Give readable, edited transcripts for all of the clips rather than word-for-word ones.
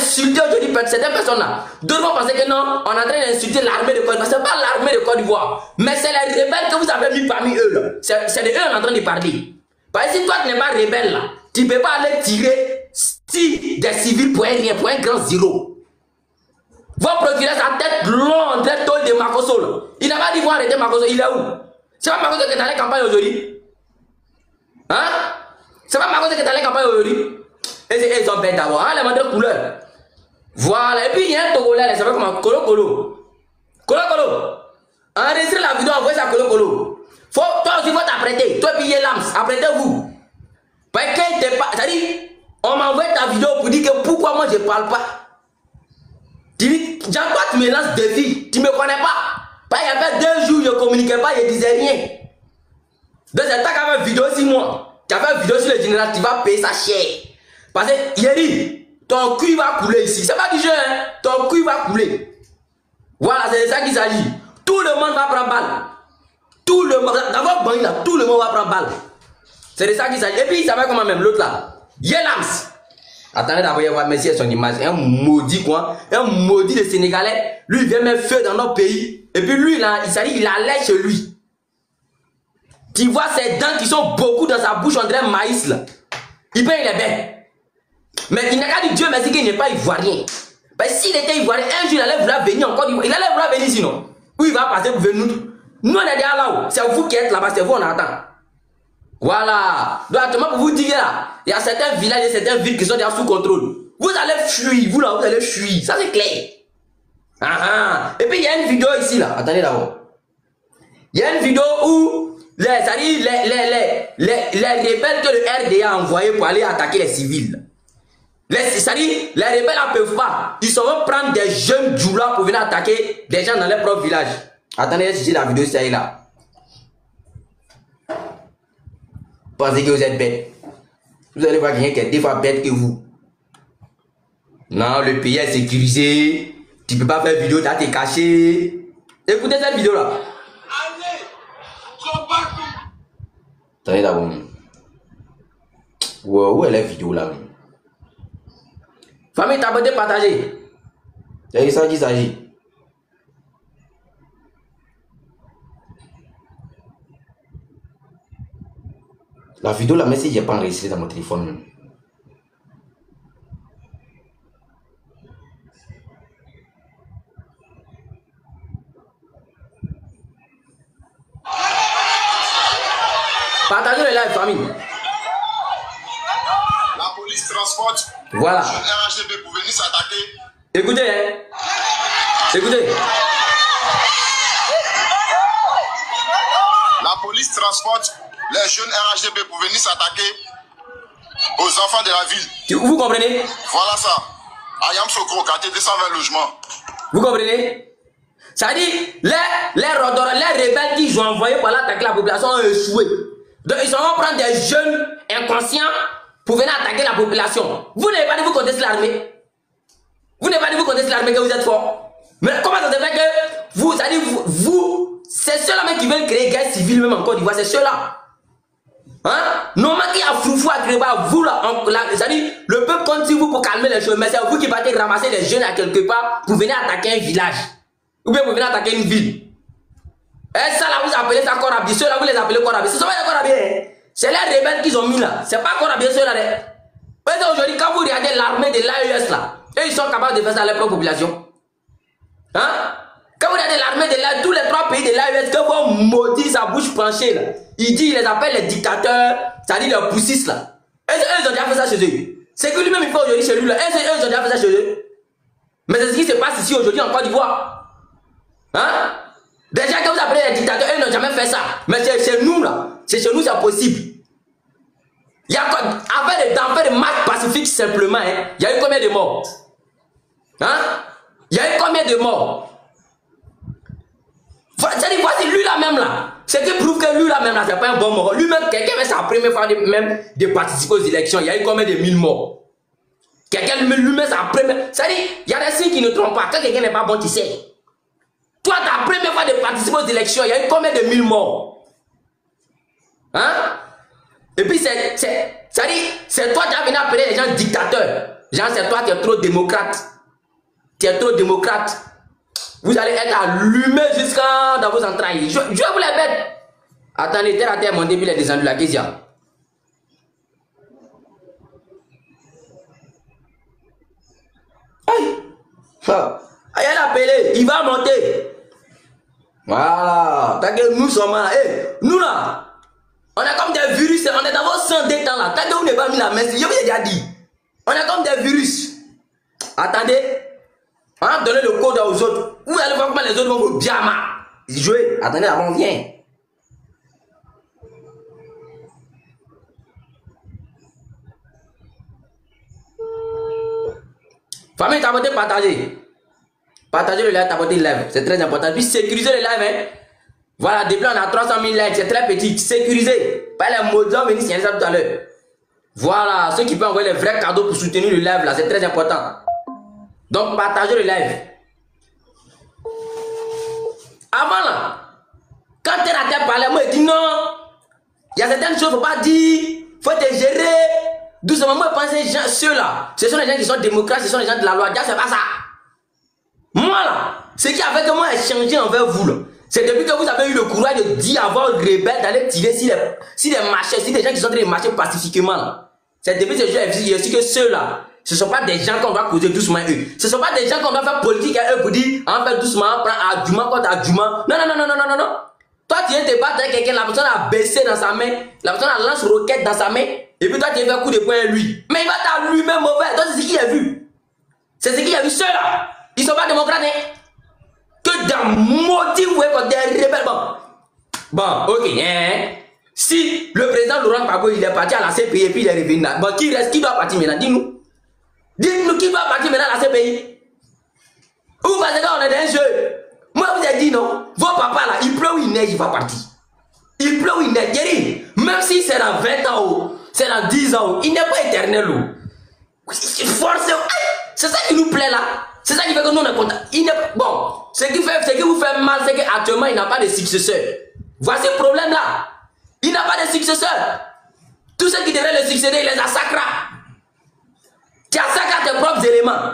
insulter aujourd'hui certaines personnes là. D'autres vont penser que non, on est en train d'insulter l'armée de Côte d'Ivoire. Ce n'est pas l'armée de Côte d'Ivoire, mais c'est les rebelles que vous avez mis parmi eux là. C'est de eux qu'on est en train de parler. Parce que si toi tu n'es pas rebelle là, tu ne peux pas aller tirer des civils pour un rien, pour un grand zéro. Vous procurez sa tête longue, tête de Makosso là. Il n'a pas dit vous arrêter Makosso, il est où? C'est pas Makosso qui est dans la campagne aujourd'hui? Hein? C'est pas Makosso qui est dans la campagne aujourd'hui? Et ils ont bête d'abord, hein, les mandats de couleur. Voilà, et puis il y a un Togolais, il s'appelle comment? Kolo Kolo. Kolo Kolo. Enregistrez la vidéo, envoyez ça à Kolo Kolo. Toi aussi, il faut t'apprêter. Toi, puis Lams, apprêtez-vous. Parce que t'es pas. C'est-à-dire, on m'envoie ta vidéo pour dire que pourquoi moi je parle pas. Tu dis, Jean-Claude, tu me lances des vies, tu me connais pas. Parce qu'il y avait 2 jours, je ne communiquais pas, je disais rien. Donc, c'est toi qui avais une vidéo sur moi. Tu avais une vidéo sur le général, tu vas payer ça cher. Parce que, Yeri, ton cul va couler ici. C'est pas du jeu, hein. Ton cul va couler. Voilà, c'est de ça qu'il s'agit. Tout le monde va prendre balle. Tout le monde, d'abord, bon, là, tout le monde va prendre balle. C'est de ça qu'il s'agit. Et puis, il s'appelle comment même l'autre là. Yelams. Attendez d'abord, il va mettre son image. Un maudit quoi. Un maudit de Sénégalais. Lui, il vient mettre feu dans notre pays. Et puis lui, là, il s'agit, il allait chez lui. Tu vois ses dents qui sont beaucoup dans sa bouche, on dirait maïs là. Il paye les bêtes. Mais il n'a qu'à dire Dieu merci qu'il n'est pas ivoirien. Parce que s'il était ivoirien, un jour il allait vouloir venir encore. Il allait vouloir venir sinon. Où il va passer pour venir nous. Nous on est déjà là-haut. C'est vous qui êtes là-bas, c'est vous on attend. Voilà. Donc actuellement pour vous dire là, il y a certains villages et certaines villes qui sont déjà sous contrôle. Vous allez fuir, vous là, vous allez fuir. Ça c'est clair. Et puis il y a une vidéo ici là. Attendez d'abord. Il y a une vidéo où les rebelles que le RDA a envoyés pour aller attaquer les civils. C'est-à-dire, les rebelles ne peuvent pas. Ils vont prendre des jeunes djoulas pour venir attaquer des gens dans leur propre village. Attendez, si la vidéo, c'est là. Pensez que vous êtes bête. Vous allez voir quelqu'un qui est 2 fois bête que vous. Non, le pays est sécurisé. Tu ne peux pas faire vidéo, tu as été caché. Écoutez cette vidéo là. Attendez d'abord. Wow, où est la vidéo là? Famille, t'abonnez, partagez. C'est ça qu'il s'agit. La vidéo là, mais si j'ai pas enregistré dans mon téléphone. Partagez le live, famille. La police transporte. Voilà. Le RHDP pour venir s'attaquer. Écoutez, hein. Écoutez. La police transporte les jeunes RHDP pour venir s'attaquer aux enfants de la ville. Vous comprenez? Voilà ça. Ayam Sokro, quartier 220 logements. Vous comprenez? Ça dit, les rebelles qui ont envoyé pour attaquer la population ont échoué. Donc ils vont prendre des jeunes inconscients pour venir attaquer la population. Vous n'avez pas dit vous contestez l'armée. Vous n'avez pas dit vous contestez l'armée que vous êtes fort. Mais comment ça se fait que vous, ça dit vous, c'est ceux-là même qui veulent créer guerre civile même en Côte d'Ivoire, c'est ceux-là. Hein? Normalement, il y a Froufou à créer, vous là, c'est-à-dire le peuple compte sur vous pour calmer les choses, mais c'est vous qui partez ramasser des jeunes à quelque part pour venir attaquer un village. Ou bien pour venir attaquer une ville. Et ça là, vous appelez ça Korabi. Ceux-là, vous les appelez Korabi. Ce sont pas les Korabi. C'est les rebelles qu'ils ont mis là. C'est pas Korabi, ceux-là. Aujourd'hui, quand vous regardez l'armée de l'AES là, eux, ils sont capables de faire ça à leur propre population. Hein? Quand vous regardez l'armée de l'AES, tous les 3 pays de l'AES, que vous maudissez sa bouche penchée là, il dit, il les appelle les dictateurs, c'est-à-dire les poussistes là. Et eux, ils ont déjà fait ça chez eux. C'est que lui-même, il fait aujourd'hui chez lui là. Et eux, ils ont déjà fait ça chez eux. Mais c'est ce qui se passe ici aujourd'hui en Côte d'Ivoire. Hein? Déjà que vous appelez les dictateurs, eux n'ont jamais fait ça. Mais c'est chez nous là. C'est chez nous, c'est possible. Il y a avec des marches pacifiques simplement, hein, il y a eu combien de morts? Hein? Il y a eu combien de morts? C'est-à-dire, voici lui là même là. Ce qui prouve que lui là même là, c'est pas un bon mort. Lui-même, quelqu'un, c'est la première fois même de participer aux élections. Il y a eu combien de 1000 morts? Quelqu'un lui-même, c'est la première. C'est-à-dire, il y a des signes qui ne trompent pas. Quand quelqu'un n'est pas bon, tu sais. Toi, ta première fois de participer aux élections, il y a eu combien de 1000 morts? Hein? Et puis, c'est toi qui as venu appeler les gens dictateurs. Genre, c'est toi, tu es trop démocrate. Tu es trop démocrate. Vous allez être allumé jusqu'à dans vos entrailles. Je vais vous les mettre. Attendez, terre à terre, mon début, il est descendu là. Qu'est-ce qu'il y a? Aïe! Aïe, elle a appelé. Il va monter. Voilà. T'as que nous sommes là. Hey, nous là, on est comme des virus. On est dans vos 100 temps là. T'as que vous n'avez pas mis la main. Je vous ai déjà dit. On est comme des virus. Attendez. On va donner le code aux autres. Vous allez voir comment les autres vont vous bien jouer. Attendez, avant, on vient. Famille, t'as voté partager. Partagez le live, t'as voté live. C'est très important. Puis sécuriser le live. Hein. Voilà, depuis on a 300 000 likes. C'est très petit. Sécurisé. Pas les mots d'homme venir signaler ça tout à l'heure. Voilà, ceux qui peuvent envoyer les vrais cadeaux pour soutenir le live là, c'est très important. Donc, partagez le live. Avant là, quand tu es à terre parler, moi je dis non. Il y a certaines choses, il ne faut pas dire. Il faut te gérer. Doucement, moi je pense que ceux-là, ce sont les gens qui sont démocrates, ce sont les gens de la loi. C'est pas ça. Moi là, ce qui a fait que moi j'ai changé envers vous là, c'est depuis que vous avez eu le courage de dire à vos rebelles d'aller tirer si les marchés, si des gens qui sont en train de marcher pacifiquement. C'est depuis que je dis que ceux-là, ce ne sont pas des gens qu'on va causer doucement eux. Ce ne sont pas des gens qu'on va faire politique à eux pour dire, on fait doucement, prendre argument contre argument. Non, non, non, non, non, non, non. Toi, tu viens te battre avec quelqu'un, la personne a baissé dans sa main, la personne a lance roquette dans sa main, et puis toi, tu viens faire coup de poing à lui. Mais il va t'allumer mauvais. Toi, c'est ce qu'il a vu. C'est ce qu'il a vu. Ceux-là, ils ne sont pas démocrates, hein. Que dans maudit, vous voyez quand des rebelles. Bon, ok, hein. Si le président Laurent Gbagbo il est parti à la CPI et puis il est revenu là, bon, qui reste, qui doit partir maintenant? Dis-nous. Dis-nous qui doit partir maintenant à la CPI. Ou parce qu'on est dans un jeu. Moi, je vous ai dit non. Vos papas là, il pleut ou il neige, il va partir. Il pleut ou il neige. Jerry, même si c'est dans 20 ans, c'est dans 10 ans, il n'est pas éternel. C'est ça qui nous plaît là. C'est ça qui fait que nous on est contents. Bon, ce qui vous fait mal, c'est qu'actuellement il n'a pas de successeur. Voici le problème là. Il n'a pas de successeur. Tous ceux qui devraient le succéder, il les a sacrés. Tu as sacré tes propres éléments.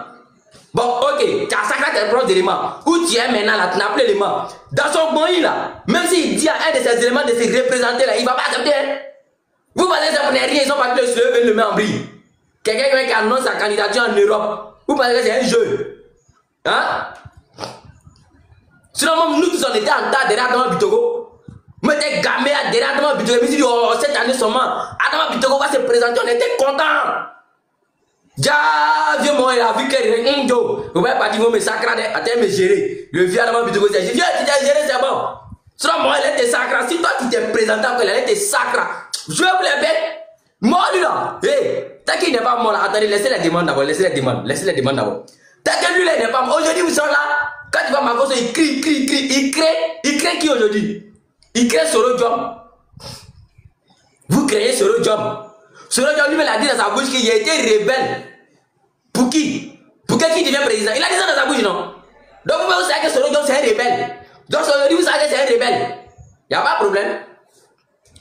Bon, ok, tu as sacré tes propres éléments. Où tu es maintenant là, tu n'as plus l'élément. Dans son pays là, même s'il dit à un de ses éléments de se représenter là, il ne va pas accepter. Hein? Vous pensez que ça ne rien, ils ont pas pu se lever le main en brille. Quelqu'un qui annonce sa candidature en Europe, vous pensez que c'est un jeu? Hein? Sinon, nous tous on était en tas derrière Adama Bitogo. Moi j'étais gamé derrière Adama Bitogo. Je me suis dit, oh, cette année seulement, Adama Bitogo va se présenter, on était contents. Ja, vieux moi, il a vu que vous pouvez pas dire, vous me sacrez, attends, me gérer. Le vieux Adama Bitogo, j'ai dit, vieux, tu t'es géré, c'est bon. Sinon, moi, elle était sacrée. Si toi, tu t'es présenté encore, elle était sacrée. Je vais vous les bêtes. Mort là. Hé, t'as qu'il n'est pas mort là. Attendez, laissez les demandes d'abord, laissez les demandes d'abord. T'as que lui là, il n'est pas mort. Aujourd'hui, vous sont là. Quand tu vas m'avoir, il crie. Il crée qui aujourd'hui? Il crée Soro Diom. Vous créez Soro Diom. Soro Diom lui-même a dit dans sa bouche qu'il a été rebelle. Pour qui? Pour qui devient président? Il a dit ça dans sa bouche, non? Donc vous savez que Soro Diom c'est un rebelle. Donc aujourd'hui, vous savez que c'est un rebelle. Il n'y a pas de problème.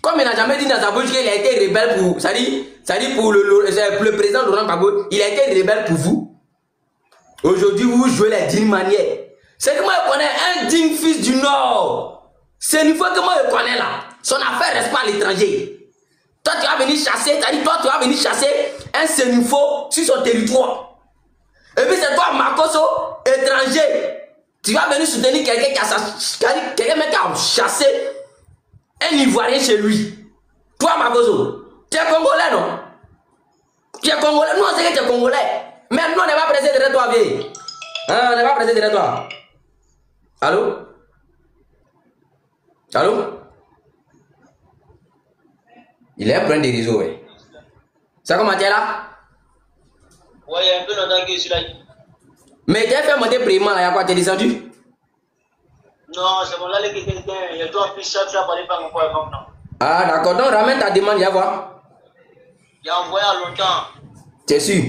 Comme il n'a jamais dit dans sa bouche qu'il a été rebelle pour. Ça dit pour le président Laurent Gbagbo, il a été rebelle pour vous. Aujourd'hui, vous jouez les dignes manières. C'est que moi je connais un digne fils du Nord. C'est une fois que moi je connais là. Son affaire reste pas à l'étranger. Toi tu vas venir chasser, toi tu vas venir chasser un sénifo sur son territoire. Et puis c'est toi Makoso, étranger. Tu vas venir soutenir quelqu'un qui a chassé un Ivoirien chez lui. Toi Makoso, tu es Congolais non? Tu es Congolais, nous on sait que tu es Congolais. Mais nous on n'est pas pressé derrière toi vieille. Hein, on n'est pas pressé derrière toi. Allô? Allô? Il est un problème de réseau, ouais. Ça comment tu es là? Ouais, il y a un peu longtemps que je suis là. Mais tu as fait monter prièrement là, il y a quoi? Tu es descendu? Non, c'est bon, là, il y a toi en plus, ça, tu vas parler par mon point maintenant. Ah, d'accord, donc ramène ta demande, il y a voir. Il a envoyé à longtemps. Tu es sûr?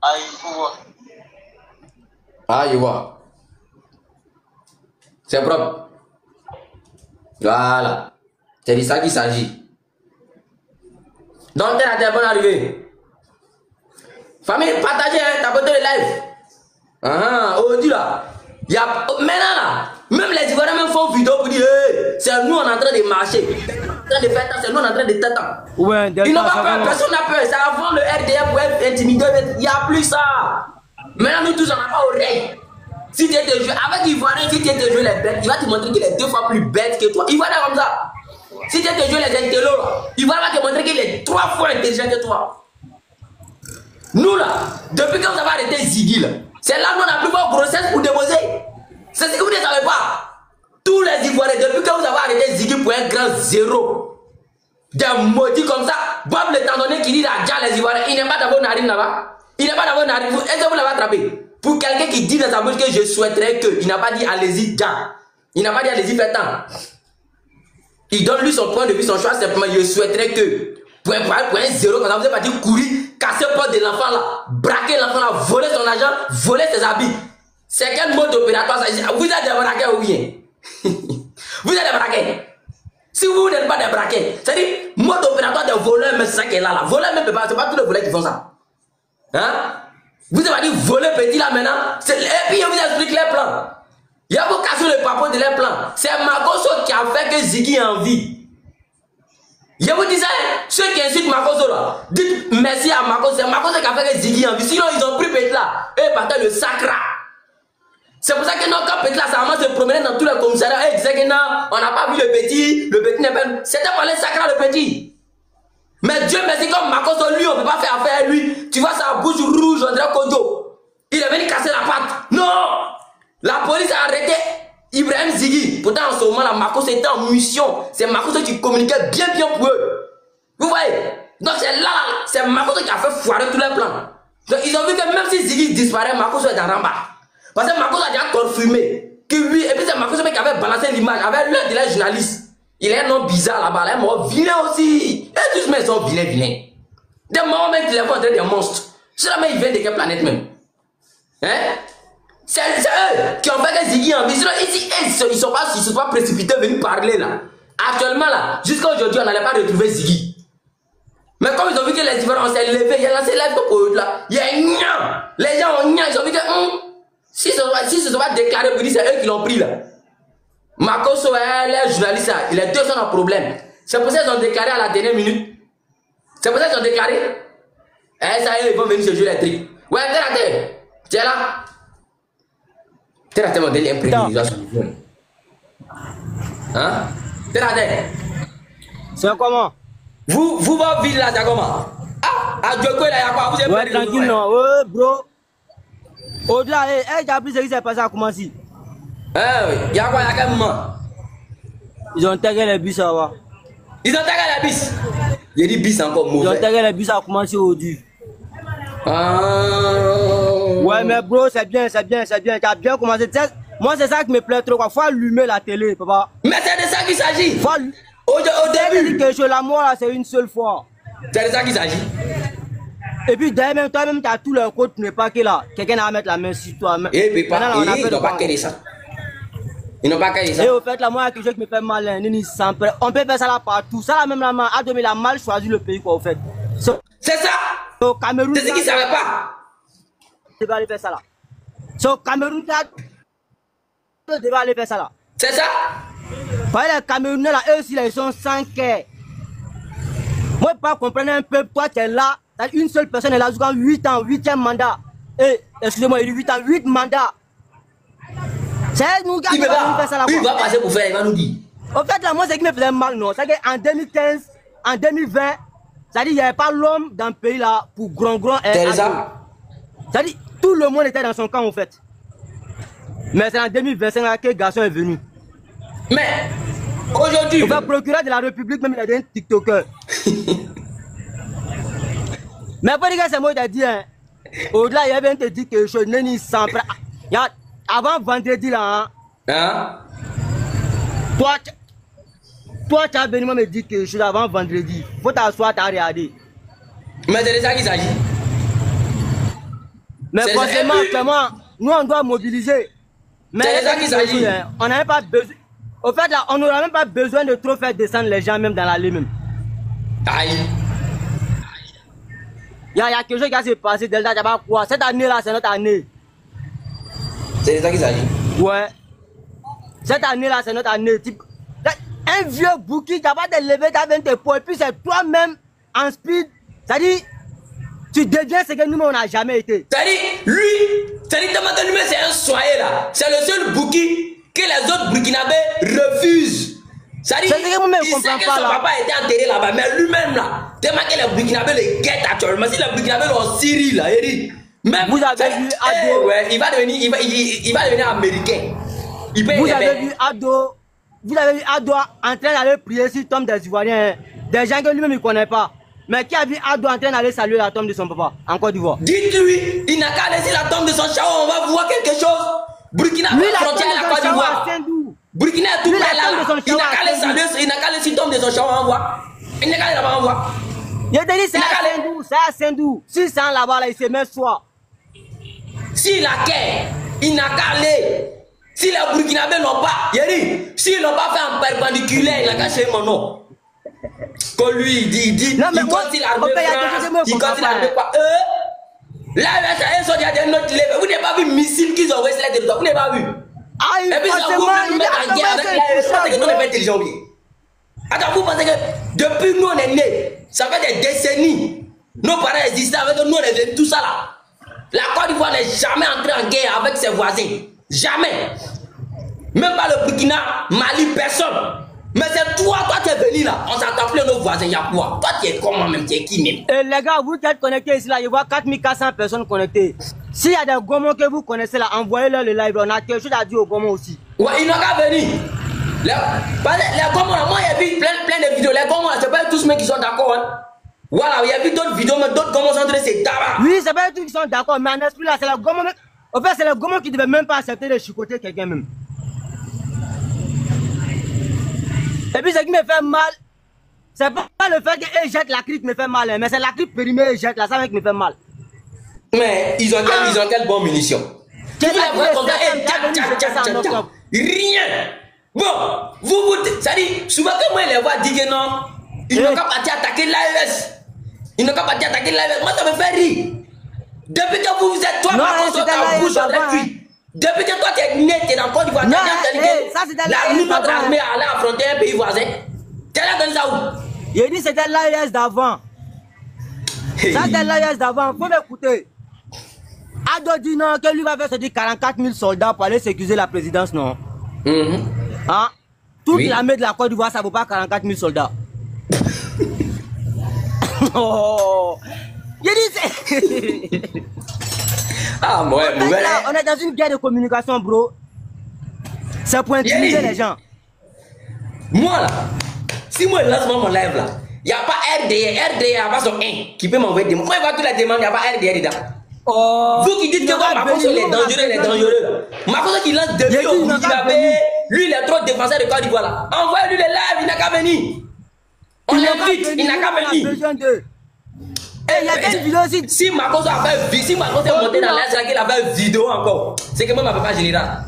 Ah, il faut voir. Ah, je vois. C'est propre. Voilà. C'est de ça qu'il s'agit. Donc, tu es à ta bonne arrivée. Famille, partagez, hein, tapotez le live. Aujourd'hui là, il y a maintenant là, même les Ivoiriens même font vidéo pour dire hey, c'est nous on est en train de marcher, en train de faire ça, c'est nous on est en train de t'attendre. Ouais, ils n'ont pas peur, personne n'a peur, c'est avant le RDF pour être intimidé, il n'y a plus ça. Maintenant nous tous on n'a pas oreille. Si tu es de jouer avec Ivoiriens, si tu es de jouer les bêtes, il va te montrer qu'il est 2 fois plus bête que toi. Ivoirien comme ça. Si tu es de jouer les intellos, Ivoirien va te montrer qu'il est 3 fois intelligent que toi. Nous là, depuis que vous avez arrêté Ziggy là, c'est là qu'on a plus de grossesse pour déposer. C'est ce que vous ne savez pas. Tous les Ivoiriens, depuis que vous avez arrêté Ziggy pour un grand zéro, des maudits comme ça, Bob le tendonné qui dit là, les Ivoiriens, il n'est pas dans vos narines là-bas. Il n'est pas dans vos narines. Est-ce que vous l'avez attrapé? Pour quelqu'un qui dit dans sa bouche que je souhaiterais que, il n'a pas dit allez-y, Jack. Il n'a pas dit allez-y, faites temps. Il donne lui son point de vue, son choix, simplement, je souhaiterais que, point zéro, quand vous êtes parti courir, casser le porte de l'enfant là, braquer l'enfant là, voler son argent, voler ses habits. C'est quel mode opératoire ça? Vous êtes des braquets ou bien? Vous êtes des braquets. Si vous n'êtes pas des braquets, c'est-à-dire, mode opératoire des voleurs, mais c'est ça qui est là. Voleurs même, c'est pas tous les voleurs qui font ça. Hein? Vous avez dit voler petit là maintenant, et puis je vous explique les plans. Il y a vous casser le papo de les plans. C'est Makoso qui a fait que Ziggy a envie. Je vous disais, ceux qui insultent Makoso là, dites merci à Makoso. C'est Makoso qui a fait que Ziggy a envie. Sinon ils ont pris petit là, et partaient le sacre. C'est pour ça que non, quand petit là, ça va se promener dans tous les commissariats, et disait que non, on n'a pas vu le petit n'est pas. C'était pour les sacres le petit. Mais Dieu merci, comme Makoso, lui, on ne peut pas faire affaire à lui. Tu vois sa bouche rouge, on dirait Kojo. Il est venu casser la patte. Non! La police a arrêté Ibrahim Ziggy. Pourtant, en ce moment-là, Makoso était en mission. C'est Makoso qui communiquait bien pour eux. Vous voyez? Donc c'est là, c'est Makoso qui a fait foirer tous les plans. Donc ils ont vu que même si Ziggy disparaît, Makoso est dans Ramba. Parce que Makoso a déjà confirmé que oui, et puis c'est Makoso qui avait balancé l'image avec l'un des journalistes. Il est un nom bizarre là-bas, il est mort vilain aussi. Et tous mes sont vilains. Des morts même qui les voient des monstres. C'est là même ils viennent de quelle planète même? Hein? C'est eux qui ont fait que Ziggy en vie. Ici, ils ne sont pas précipités venir parler là. Actuellement là, jusqu'à aujourd'hui, on n'allait pas retrouver Ziggy. Mais comme ils ont vu que les Ivoiriens s'est levé, il y a lancé live pour eux là. Il y a un les gens ont ils ont vu que si ce ne sont pas déclarés pour dire c'est eux qui l'ont pris là. Makoso est les journalistes, les deux sont en problème. C'est pour ça qu'ils ont déclaré à la dernière minute. C'est pour ça qu'ils ont déclaré. Eh, ça y est, ils vont venir se jouer les trucs. Ouais, t'es raté. Tu es là. T'es raté, mon délire imprévu. Hein? T'es raté. C'est comment? Vous, votre ville là, c'est comment? Ah, à Djoko, là, il y a quoi? Vous êtes ouais, tranquille, non. Ouais, bro. Au-delà, j'ai appris ce qui s'est passé à Koumassi. Il y a quoi, il y a quel moment? Ils ont tagué les bus à voir. Ils ont tagué les bus? Il y a des bus encore mauvais. Ils ont tagué les bus à Koumassi aujourd'hui. Ouais, mais bro, c'est bien. Tu as bien commencé. Moi, c'est ça qui me plaît trop, quoi. Faut allumer la télé, papa. Mais c'est de ça qu'il s'agit. Au début, que la mort, là, c'est une seule fois. C'est de ça qu'il s'agit. Et puis, d'ailleurs, toi-même, tu as tout le code, tu n'es pas que là. Quelqu'un va mettre la main sur toi. Et puis, ils n'ont pas qu'à ça. Ils n'ont pas qu'à ça. Et au fait, là, moi, il y a quelque chose qui me fait mal. On peut faire ça là partout. Ça, là, même, là, il a mal choisi le pays, quoi, au fait. C'est ça. Au Cameroun. C'est ce qu'ils ne savaient pas. Tu vas aller faire ça là. Au Cameroun, tu vas aller faire ça là. C'est ça. Les Camerounais là, eux aussi, là, ils sont sans cœur. Moi, je ne peux pas comprendre un peu. Toi, tu es là. Une seule personne est là, jusqu'à 8 ans, 8e mandat. Et, excusez-moi, il dit 8 ans, 8 mandats. C'est nous qui avons fait ça là. Il va passer pour faire, il va nous dire. En fait, là, moi, c'est qui me faisait mal, non. C'est qu'en 2015, en 2020, ça dit qu'il n'y avait pas l'homme dans le pays là pour grand. C'est ça. Ça dit tout le monde était dans son camp, en fait. Mais c'est en 2025 là que le garçon est venu. Mais, aujourd'hui. Le procureur de la République, même, il a dit un TikToker. Mais pour dire que c'est moi qui ai dit, hein, au-delà, il y avait un te dit que je n'ai ni sans. Avant vendredi là, hein? Toi, tu as venu me dire que je suis avant vendredi. Faut t'asseoir, tu as regardé. Mais c'est de ça qu'il s'agit. Mais forcément, actuellement, nous on doit mobiliser. Mais c'est de ça qu'il s'agit. On n'a même pas besoin. Au fait, là, on n'aura même pas besoin de trop faire descendre les gens, même dans l'allée même. Aïe. Il y a quelque chose qui s'est passé, Delta, tu vas quoi? Cette année-là, c'est notre année. C'est ça qui s'agit. Ouais. Cette année-là, c'est notre année. Un vieux bouki, tu vas te lever, tu vas tes poids, et puis c'est toi-même en speed. C'est-à-dire, tu deviens ce que nous, on n'a jamais été. C'est-à-dire, lui, c'est-à-dire, lui, c'est un soyer là. C'est le seul bouki que les autres burkinabés refusent. C'est-à-dire, il sait que son papa était enterré là-bas, mais lui-même là, tellement que les burkinabés le guettent actuellement. Si les burkinabés l'ont Syrie là, il dit, même, vous avez vu Ado, ouais, il va devenir américain. Vous avez vu Ado en train d'aller prier sur la tombe des Ivoiriens, des gens que lui-même ne connaît pas. Mais qui a vu Ado en train d'aller saluer la tombe de son papa en Côte d'Ivoire? Dites-lui, il n'a qu'à laisser la tombe de son chao, on va voir quelque chose. Burkina, frontière à la Côte d'Ivoire. Burkina est tout près là. Il n'a qu'à laisser la tombe de son chao, on va voir. Il n'a qu'à aller là-bas, on va voir. Je te dis, c'est à Saint-Dou. Si c'est là-bas, là, il se met soi. S'il a qu'à, il n'a qu'à aller. Si les Burkinabés n'ont pas, s'ils n'ont pas fait un perpendiculaire, il n'a qu'à chercher mon nom. Quand lui, il dit, non, mais il continue l'armée France, il continue l'armée quoi. Là, ils sont déjà des notes levées. Vous n'avez pas vu missile qu'ils ont resté là-dedans. Vous n'avez pas vu. Ah, et puis ça vous met en guerre avec la France, que nous n'est pas intelligent. Attends, vous pensez que depuis nous on est nés, ça fait des décennies, nos parents existaient avec nous, on est tout ça là. La Côte d'Ivoire n'est jamais entrée en guerre avec ses voisins. Jamais. Même pas le Burkina, Mali, personne. Mais c'est toi tu es venu là. On s'entend plus nos voisins, il y a quoi? Toi tu es comment même, tu es qui même? Et les gars, vous qui êtes connectés ici là, je vois 4400 personnes connectées. S'il y a des gomons que vous connaissez là, envoyez-leur le live. On a quelque chose à dire aux gomons aussi. Ouais, ils n'ont qu'à venir. Les gomons là, moi j'ai vu plein de vidéos. Les gomons là, c'est pas tous ceux qui sont d'accord. Hein. Voilà, il y a vu d'autres vidéos, mais d'autres gomons sont en train de se tabac. Oui, c'est pas tous qui sont d'accord, mais en esprit là, c'est les gomons. En fait, c'est les gomons qui ne devaient même pas accepter de chicoter quelqu'un même. Et puis ce qui me fait mal, c'est pas le fait qu'ils jettent la crique qui me fait mal, mais c'est la crique périmée et jette là, ça qui me fait mal. Mais ils ont quelle bonne munition? Tu veux la voir comme ça, rien. Bon, vous, ça dit, souvent que moi les vois dire que non, ils n'ont qu'à partir attaquer l'AES. Ils n'ont qu'à partir attaquer l'AES. Moi ça me fait rire. Depuis que vous êtes toi, depuis que toi tu es né, tu es dans Côte d'Ivoire, tu as dit que notre armée allait affronter un pays voisin. Tu as donné ça où? Il dit que c'était l'AES d'avant. Ça c'était l'AES d'avant, faut m'écouter. Ado dit non, que lui va faire se dire 44 000 soldats pour aller sécuriser la présidence, non? Hein? Toute l'armée de la Côte d'Ivoire, ça ne vaut pas 44 000 soldats. Oh. Il dit ah, moi, on est dans une guerre de communication, bro. C'est pour intimider les gens. Moi, là, si moi je lance mon live là, il n'y a pas RDR, RDR, il n'y a pas son 1 qui peut m'envoyer des demandes. Moi, il va tout la demande, il n'y a pas RDR dedans. Oh. Vous qui dites que Makoso est dangereux, Makoso qui lance depuis au Burkinabé, lui il est trop défenseur de Côte d'Ivoire là. Envoyez-lui les lives, il n'a qu'à venir. On l'invite, il n'a qu'à venir. Il y a une vidéo aussi. Si Makoso a fait si Makoso est monté dans l'air, c'est qu'il a fait une vidéo encore. C'est que moi, ma papa général.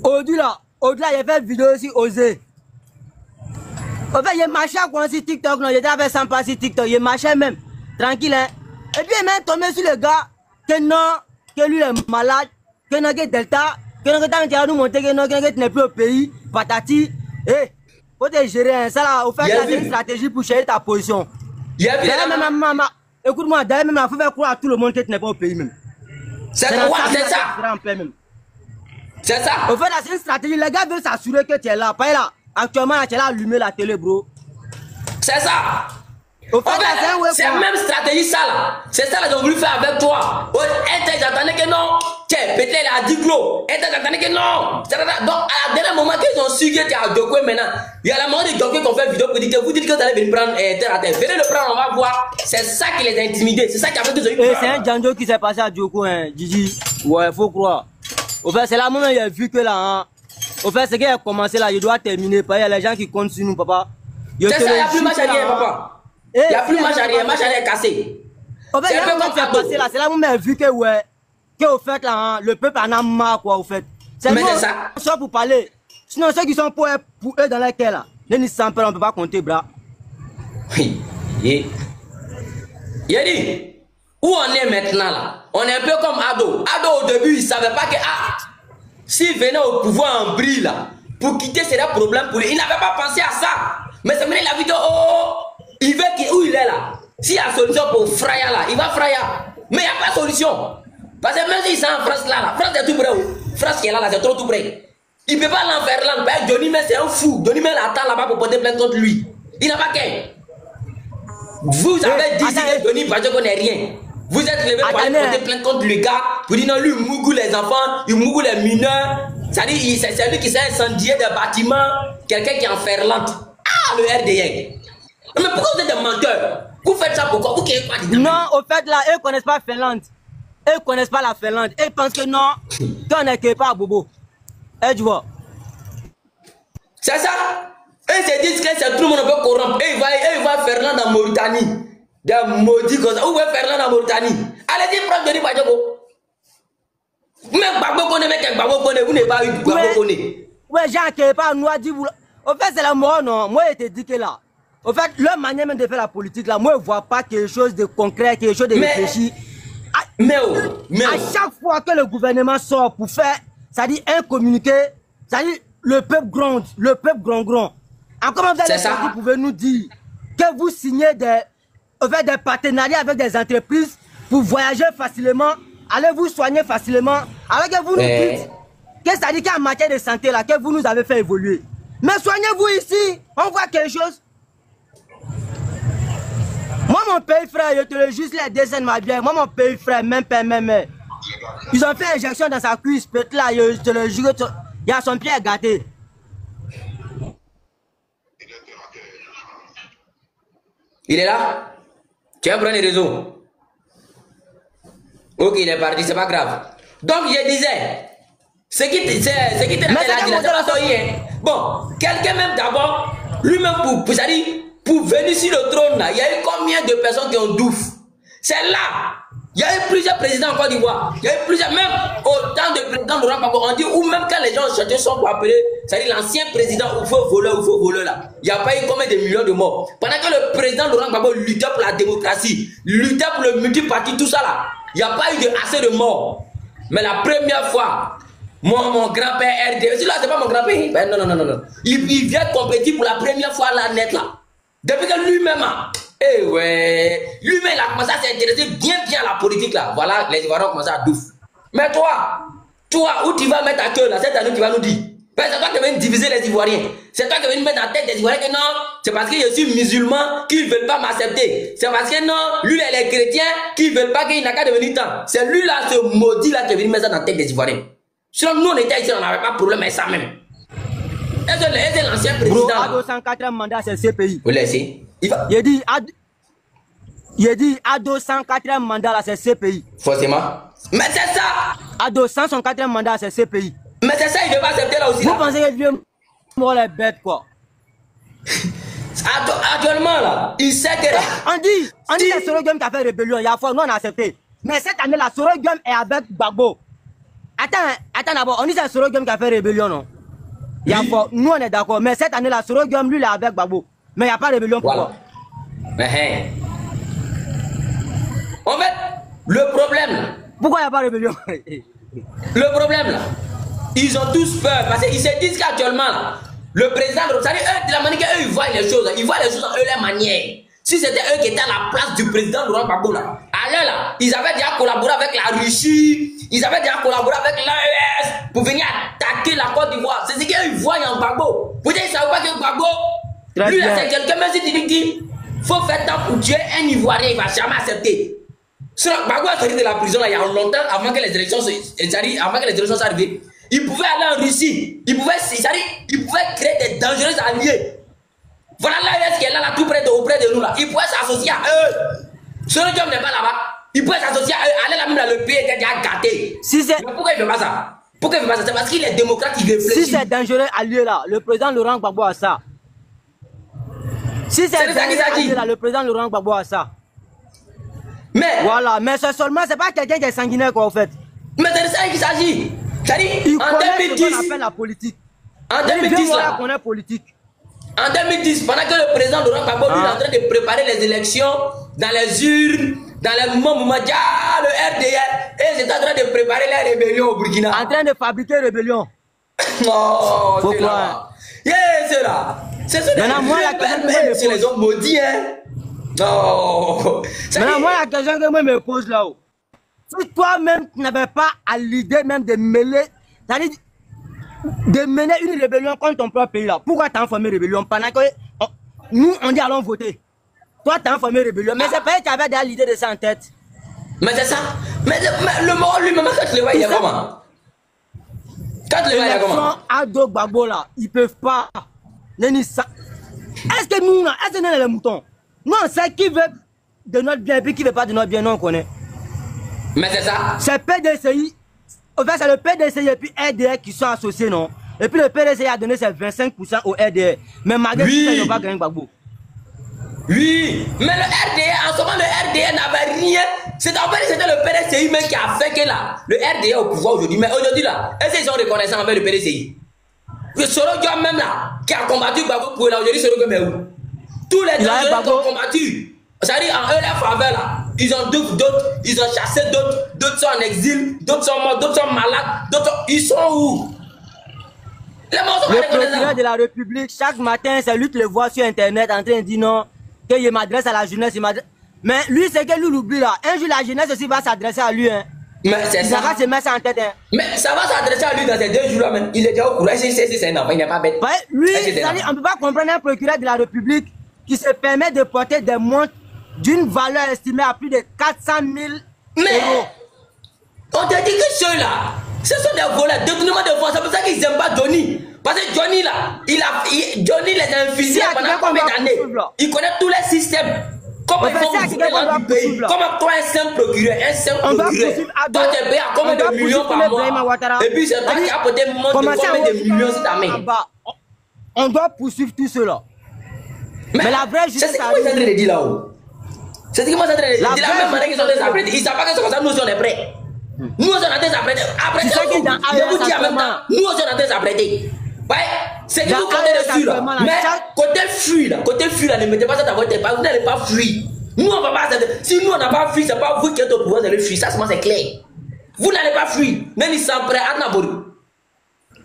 Au-delà, il a fait une vidéo aussi osé. En fait, il marchait sur TikTok, non, il était avec 100 pas sur TikTok, il marchait même, tranquille. Hein. Et puis il est même tombé sur le gars, que non, que lui est malade, que non, que Delta, que non, que tu as nous montré que non, que tu n'es plus au pays, patati. Eh, faut te gérer, hein. Ça là, au fait, c'est une stratégie pour gérer ta position. Écoute-moi, d'ailleurs, même, il faut faire croire à tout le monde que tu n'es pas au pays même. C'est ça. C'est ça. Au fait, c'est une stratégie. Les gars veulent s'assurer que tu es là. Pas là. Actuellement, tu es là à allumer la télé, bro. C'est ça. Au fait, c'est la même stratégie, ça là. C'est ça qu'ils ont voulu faire avec toi. J'attendais que non. Tiens, peut-être il a 10 kilos. J'attendais que non. Donc, à la dernier moment qu'ils ont su que tu es à Djokwe maintenant, il y a la moment de Djokwe qu'on fait une vidéo pour dire que vous dites que vous allez venir prendre terre à terre. Venez le prendre, on va voir. C'est ça qui les a intimidés. C'est ça qui a fait que ils ont eu. C'est un Django qui s'est passé à Djokwe, hein, Gigi. Ouais, faut croire. Au fait, c'est là moment il a vu que là, hein. Au fait, c'est qu'il a commencé là, je dois terminer. Il y a les gens qui comptent sur nous, papa. C'est ça, il n'y a plus match arrière, papa. Il n'y a plus match arrière est cassé. Au fait, c'est là où on a vu que, ouais, au fait, là, hein, le peuple en a marre, quoi, au fait. C'est ça pour parler. Sinon, ceux qui sont pour eux dans lesquels, là, les Nissan, on ne peut pas compter, bras. Oui. Yédi, Où on est maintenant là? On est un peu comme Ado. Ado au début, il ne savait pas que s'il venait au pouvoir en brille là, pour quitter c'est un problème pour lui. Il n'avait pas pensé à ça. Mais c'est maintenant il a vu il veut où il est là. S'il y a solution pour Fraya là, il va Fraya. Mais il n'y a pas de solution. Parce que même s'il est en France là, France est tout près. France qui est là, c'est trop tout près. Il ne peut pas l'enfer là. Johnny mais c'est un fou. Johnny mais attend là-bas pour porter plainte contre lui. Il n'a pas qu'un. Vous avez dit que Johnny parce qu'on n'est rien. Vous êtes levé pour aller porter plainte contre le gars. Vous dites non, lui il mougou les enfants, il mougou les mineurs. C'est-à-dire c'est lui qui s'est incendié des bâtiments. Quelqu'un qui est en Ferlante. Ah, le RDN. Mais pourquoi vous êtes des menteurs? Vous faites ça pourquoi? Vous qui pas non, au fait là, eux ne connaissent pas Finlande. Eux ne connaissent pas la Finlande. Ils pensent que non, qu'on n'est pas à Bobo. Et tu vois. C'est ça. Eux se disent que c'est tout le monde peut corrompre. Et ils vont Finlande en Mauritanie. Des maudits comme ça. Où est Finlande en Mauritanie? Allez-y, prendre Denis Badjoko. Même Gbagbo connaît, mais Gbagbo connaît, vous n'avez pas eu Gbagbo connaît. Ouais, Jean qui n'est pas noir dit vous. Au fait, c'est la mort, non. Moi, je te dis que là. Au fait, leur manière même de faire la politique là, moi, je ne vois pas quelque chose de concret, quelque chose de réfléchi. Mais à chaque fois que le gouvernement sort pour faire, c'est-à-dire un communiqué, c'est-à-dire le peuple gronde, le peuple grand. Alors, comment vous allez vous pouvez nous dire que vous signez des partenariats avec des entreprises pour voyager facilement, allez vous soigner facilement, alors que vous nous dites que c'est-à-dire qu'en matière de santé là, que vous nous avez fait évoluer. Mais soignez-vous ici, on voit quelque chose. Moi, mon pays frère, je te le juste les dessins ma bière. Moi, mon pays frère, même père, même mère. Ils ont fait injection dans sa cuisse, peut-être là, je te le jure, il y a son pied gâté. Il est là? Tu vas prendre les réseaux. Ok, il est parti, c'est pas grave. Donc, je disais, ce qui te là, bon, quelqu'un même d'abord, lui-même pour venir sur le trône là, il y a eu combien de personnes qui ont douf? C'est là. Il y a eu plusieurs présidents en Côte d'Ivoire. Il y a eu plusieurs, même autant de présidents Laurent Gbagbo. On dit, ou même quand les gens cherchaient sont pour appeler, c'est-à-dire l'ancien président ou faux voleur là. Il n'y a pas eu combien de millions de morts. Pendant que le président Laurent Gbagbo luttait pour la démocratie, luttait pour le multiparti, tout ça là, il n'y a pas eu assez de morts. Mais la première fois, mon grand-père RD, là c'est pas mon grand-père, ben non. Il vient compétir pour la première fois là net là. Depuis que lui-même, lui-même il a commencé à s'intéresser bien à la politique là. Voilà, les Ivoiriens ont commencé à douf. Mais toi, où tu vas mettre ta queue là, cette année tu vas nous dire. C'est toi qui viens diviser les Ivoiriens. C'est toi qui viens mettre dans la tête des Ivoiriens que non, c'est parce que je suis musulman qu'ils ne veulent pas m'accepter. C'est parce que non, lui et les chrétiens qui ne veulent pas qu'il n'a qu'à devenir temps. C'est lui là, ce maudit là qui vient mettre ça dans la tête des Ivoiriens. Sinon nous on était ici, on n'avait pas de problème avec ça même. Est-ce que l'ancien président... Bro, Ado 104e mandat, c'est CPI. Vous laissez. Il dit Ado 104e mandat, là, c'est CPI. Forcément. Mais c'est ça. Ado 104e mandat, c'est CPI. Mais c'est ça, il ne veut pas accepter là aussi. Vous pensez que vieux mort les bêtes, quoi? Actuellement, là, il sait que... On dit que c'est Sorogum qui a fait rébellion. Il y a fois, nous, on a accepté. Mais cette année, là, Sorogum est avec Gbagbo. Attends d'abord, on dit que c'est Sorogum qui a fait rébellion, non? Il y a fois, nous, on est d'accord. Mais cette année, là, Sorogum, lui, il est avec Gbagbo. Mais il n'y a pas de rébellion pour quoi? Mais en fait, le problème là. Pourquoi il n'y a pas de rébellion? Le problème là, ils ont tous peur parce qu'ils se disent qu'actuellement, le président, c'est-à-dire eux, de la manière qu'eux ils voient les choses en eux leur manière. Si c'était eux qui étaient à la place du président Laurent Gbagbo là, alors là, ils avaient déjà collaboré avec la Russie, ils avaient déjà collaboré avec l'AES pour venir attaquer la Côte d'Ivoire. C'est ce qu'ils voient en Gbagbo. Vous dites, ils ne savent pas que Gbagbo, lui là, c'est quelqu'un, même si tu dis qu'il faut faire temps pour tuer un Ivoirien, il ne va jamais accepter. Sinon, Gbagbo a sorti de la prison là, il y a longtemps, avant que les élections soient arrivées. Il pouvait aller en Russie, il pouvait créer des dangereux alliés. Voilà l'AES qui est là, tout près auprès de nous là. Il pouvait s'associer à eux. Ce job n'est pas là-bas. Il pouvait s'associer à eux. Aller là même là, le pays était déjà gâté. Mais pourquoi il ne fait pas ça? Pourquoi il ne fait pas ça? C'est parce qu'il est démocrate, il réfléchit. Si c'est dangereux allié là, le président Laurent Gbagbo a ça. Si c'est dangereux allié là, le président Laurent Gbagbo a ça. Mais voilà, mais c'est seulement, c'est pas quelqu'un qui est sanguinaire quoi en fait. Mais c'est de ça qu'il s'agit. Il connaît ce qu'on appelle la politique. En 2010 là, on est politique. En 2010, pendant que le président Laurent Gbagbo est en train de préparer les élections dans les urnes dans le moment où le RDR et c'est en train de préparer la rébellion au Burkina. En train de fabriquer rébellion. Oh, faut c'est là. Yeah, c'est là. C'est ça. Maintenant, moi, la question que je me c'est les hommes maudits, hein. Non. Maintenant, moi, la question que moi me pose là-haut. Si toi-même, tu n'avais pas à l'idée même de mêler, c'est-à-dire de mener une rébellion contre ton propre pays là, pourquoi tu as formé une rébellion pendant que nous, on dit allons voter? Toi, tu as formé une rébellion, mais c'est pas que tu avais déjà l'idée de ça en tête. Mais c'est ça. Mais le mort lui-même, quand tu le vois, il y a comment? Quand tu le vois, il y a comment? Ado Gbagbo là, ils peuvent pas. Est-ce que nous, est-ce que nous, les moutons? Non, c'est qui veut de notre bien et puis qui veut pas de notre bien, non, on connaît. Mais c'est ça. C'est PDCI. En fait, c'est le PDCI et puis RDR qui sont associés, non? Et puis le PDCI a donné ses 25% au RDR. Mais malgré tout ça, ils n'ont pas gagné Gbagbo. Oui, mais le RDR, en ce moment, le RDR n'avait rien. C'était le PDCI même qui a fait que là, le RDR est au pouvoir aujourd'hui. Mais aujourd'hui là, est-ce qu'ils sont reconnaissants avec le PDCI? Le Soro Diop même là, qui a combattu Gbagbo pour là, aujourd'hui, Soro Diop est où? Tous les gens qui ont combattu. C'est-à-dire en eux, les faveurs là, ils ont d'autres, ils ont chassé d'autres sont en exil, d'autres sont morts, d'autres sont malades, d'autres, ils sont où? Les morts sont le procureur de la République, chaque matin, c'est lui qui le voit sur Internet en train de dire non, qu'il m'adresse à la jeunesse, mais lui, c'est que lui l'oublie là. Un jour, la jeunesse aussi va s'adresser à lui. Hein. Mais c'est ça. Il va se mettre ça en tête. Hein. Mais ça va s'adresser à lui dans ces 2 jours là même. Il est déjà au courant. C'est un enfant, il n'est pas bête. Ouais, lui, on ne peut pas comprendre un procureur de la République qui se permet de porter des montres d'une valeur estimée à plus de 400 000 euros. On te dit que ceux-là, ce sont des voleurs, détournement de fonds. C'est pour ça qu'ils n'aiment pas Johnny. Parce que Johnny là, Johnny les a infusés pendant combien d'années? Il connaît tous les systèmes. Comment ils font dans le pays? Comment toi, un simple procureur, toi tu payes à combien de millions par mois? Et puis c'est toi qui as porté combien de millions sur ta main? On doit poursuivre tout cela. Mais la vraie justice, c'est ce qu'ils sont en train de dire là-haut. C'est ce qu'ils sont en train de dire. De la même manière qu'ils sont des apprêtés. Ils ne savent pas que c'est comme ça, nous aussi on est prêts. Nous aussi on est des apprêtés. Après, je vous dis en même temps, nous aussi on est des apprêtés. Ouais, c'est que vous comptez dessus là. Mais côté fuir là, ne mettez pas ça dans votre tête. Vous n'allez pas fuir. Nous on va pas. Si nous on n'a pas fui, c'est pas vous qui êtes au pouvoir de le fuir. Ça c'est clair. Vous n'allez pas fuir. Même ils sont prêts à n'aborer.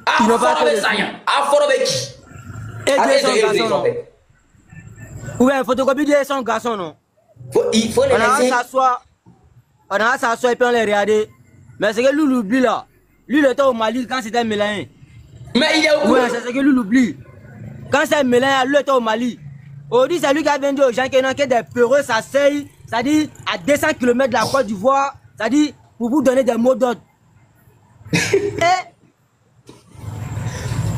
À former ça. À former qui? Et son ouais, photocopie de son garçon, non? Il faut les laisser. On a s'asseoir et puis on les regarder. Mais c'est que lui l'oublie là. Lui il était au Mali quand c'était Mélanin. Mais il est au courant. Ouais, c'est ce que lui l'oublie. Quand c'est Mélanin, lui était au Mali. Aujourd'hui, c'est lui qui a vendu aux gens que des peureux s'asseyent, c'est-à-dire à 200 km de la Côte d'Ivoire, c'est-à-dire pour vous donner des mots d'ordre.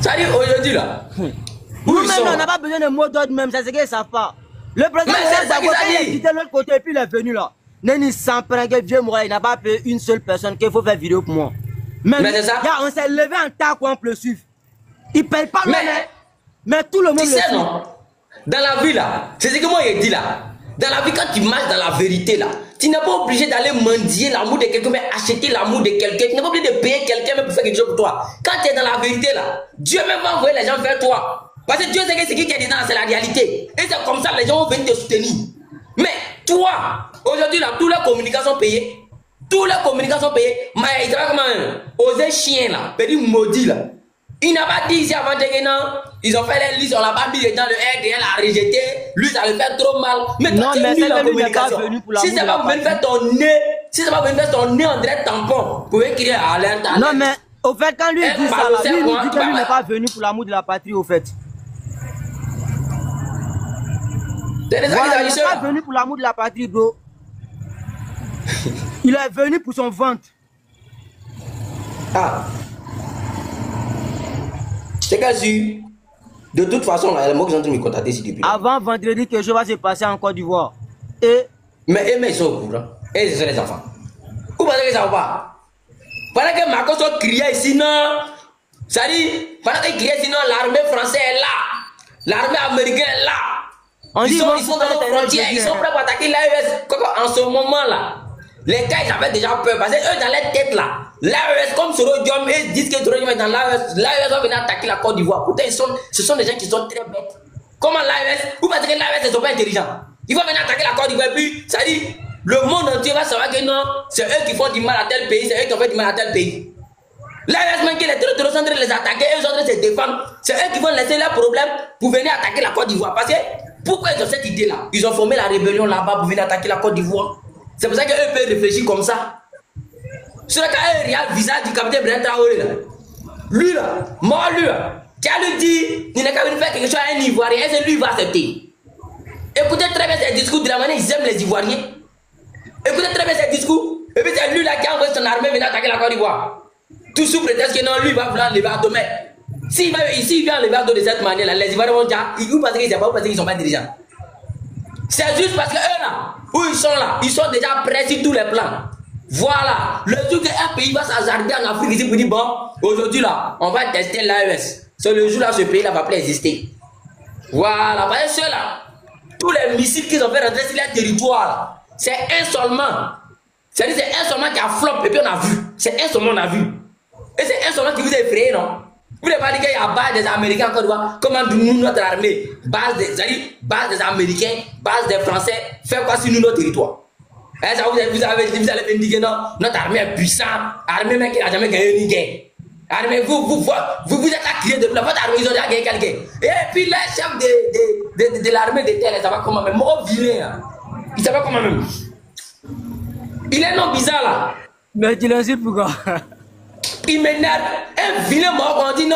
C'est-à-dire aujourd'hui là. Nous-mêmes, on n'a pas besoin de mots d'ordre même, c'est ce qu'ils ne savent pas. Le président il a quitté de l'autre côté et puis il est venu là. Neni s'en prend que Dieu moi, il n'a pas payé une seule personne qu'il faut faire vidéo pour moi. Mais ça. On s'est levé en tas qu'on peut le suivre. Il ne paye pas mais tout le monde le suit. Non? Dans la vie là, c'est ce que moi j'ai dit là. Dans la vie, quand tu marches dans la vérité là, tu n'es pas obligé d'aller mendier l'amour de quelqu'un, mais acheter l'amour de quelqu'un. Tu n'es pas obligé de payer quelqu'un pour faire quelque chose pour toi. Quand tu es dans la vérité là, Dieu même va envoyer les gens vers toi. Parce que Dieu sait que ce qui est dedans, c'est la réalité. Et c'est comme ça que les gens vont venir te soutenir. Mais toi, aujourd'hui là, tous les communications sont payées. Tous les communications sont payées. Mais il travaille comme un osé chien là, petit maudit là. Il n'a pas dit ici avant que non, ils ont fait les listes, on l'a pas mis dedans, le RDL a rejeté, lui ça lui fait trop mal. Mais toi tu es nul en communication. Si c'est pas pour venir faire ton nez, on dirait tampon, pour écrire à l'intérieur. Non mais, au fait quand lui dit ça, lui dit que lui n'est pas venu pour l'amour de la patrie au fait. Voilà, il n'est pas venu pour l'amour de la patrie bro. Il est venu pour son ventre. Ah. C'est que de toute façon, là, les mots qui sont en train de me contacter ici depuis. Avant vendredi, quelque chose va se passer en Côte d'Ivoire. Mais ils sont au courant. Et ce sont les enfants. Où pensez que ça va pas? Pendant que Marcos a crié ici, non. Ça dit, pendant qu'il criait ici, non, l'armée française est là. L'armée américaine est là. Ils sont dans nos frontières. Ils sont prêts pour attaquer l'AES. En ce moment là, les gars, ils avaient déjà peur. Parce que eux, dans leur tête là, l'AES, comme Soro Diom, ils disent que Soro Diom est dans l'AES va venir attaquer la Côte d'Ivoire. Pourtant, ce sont des gens qui sont très bêtes. Comment l'AES? Vous pensez que l'AES ne sont pas intelligents? Ils vont venir attaquer la Côte d'Ivoire. Et puis, ça dit, le monde entier va savoir que non, c'est eux qui font du mal à tel pays, c'est eux qui ont fait du mal à tel pays. Là, même que les terroristes sont en train de les attaquer, eux sont en train de se défendre. C'est eux qui vont laisser leurs problèmes pour venir attaquer la Côte d'Ivoire. Parce que, pourquoi ils ont cette idée-là? Ils ont formé la rébellion là-bas pour venir attaquer la Côte d'Ivoire. C'est pour ça qu'eux peuvent réfléchir comme ça. Sur le cas, il y a le visage du capitaine Brent Traoré là. Lui là, mort lui là. Tu as lui dit, il n'a qu'à venir faire quelque chose à un Ivoirien, et c'est lui qui va accepter. Écoutez très bien ces discours de la manière ils aiment les Ivoiriens. Écoutez très bien ces discours. Et puis c'est lui là qui a envoyé son armée venir attaquer la Côte d'Ivoire. Tout sous prétexte que non, lui va vouloir lever à demain. S'il vient lever à dos de cette manière là, les Ivoiriens vont dire, ils pensent qu'ils ne savent pas, parce qu'ils ne sont pas dirigeants. C'est juste parce que eux là, où ils sont déjà prêts sur tous les plans. Voilà, le jour qu'un pays va s'hasarder en Afrique ici pour dire bon, aujourd'hui là, on va tester l'AES. C'est le jour là, ce pays là va plus exister. Voilà, parce que ceux-là, tous les missiles qu'ils ont fait rentrer sur leur territoire, c'est un seulement. C'est-à-dire c'est un seulement qui a flop et puis on a vu. C'est un seulement on a vu. Et c'est un seulement qui vous a effrayé, non? Vous n'avez pas dit qu'il y a base des Américains en Côte d'Ivoire. Comment nous, notre armée, base des Américains, base des Français, fait quoi sur nous, notre territoire? Et ça, vous allez me dire que non, notre armée est puissante, armée même qui n'a jamais gagné une guerre. Armée, vous êtes à crier de votre armée, ils ont déjà gagné quelqu'un. Et puis le chef de l'armée de terre, ça va comment même, mort vilain, il savait comment même. Il est non bizarre là. Mais tu l'insultes pourquoi? Il m'énerve. Un vilain mort, on dit non,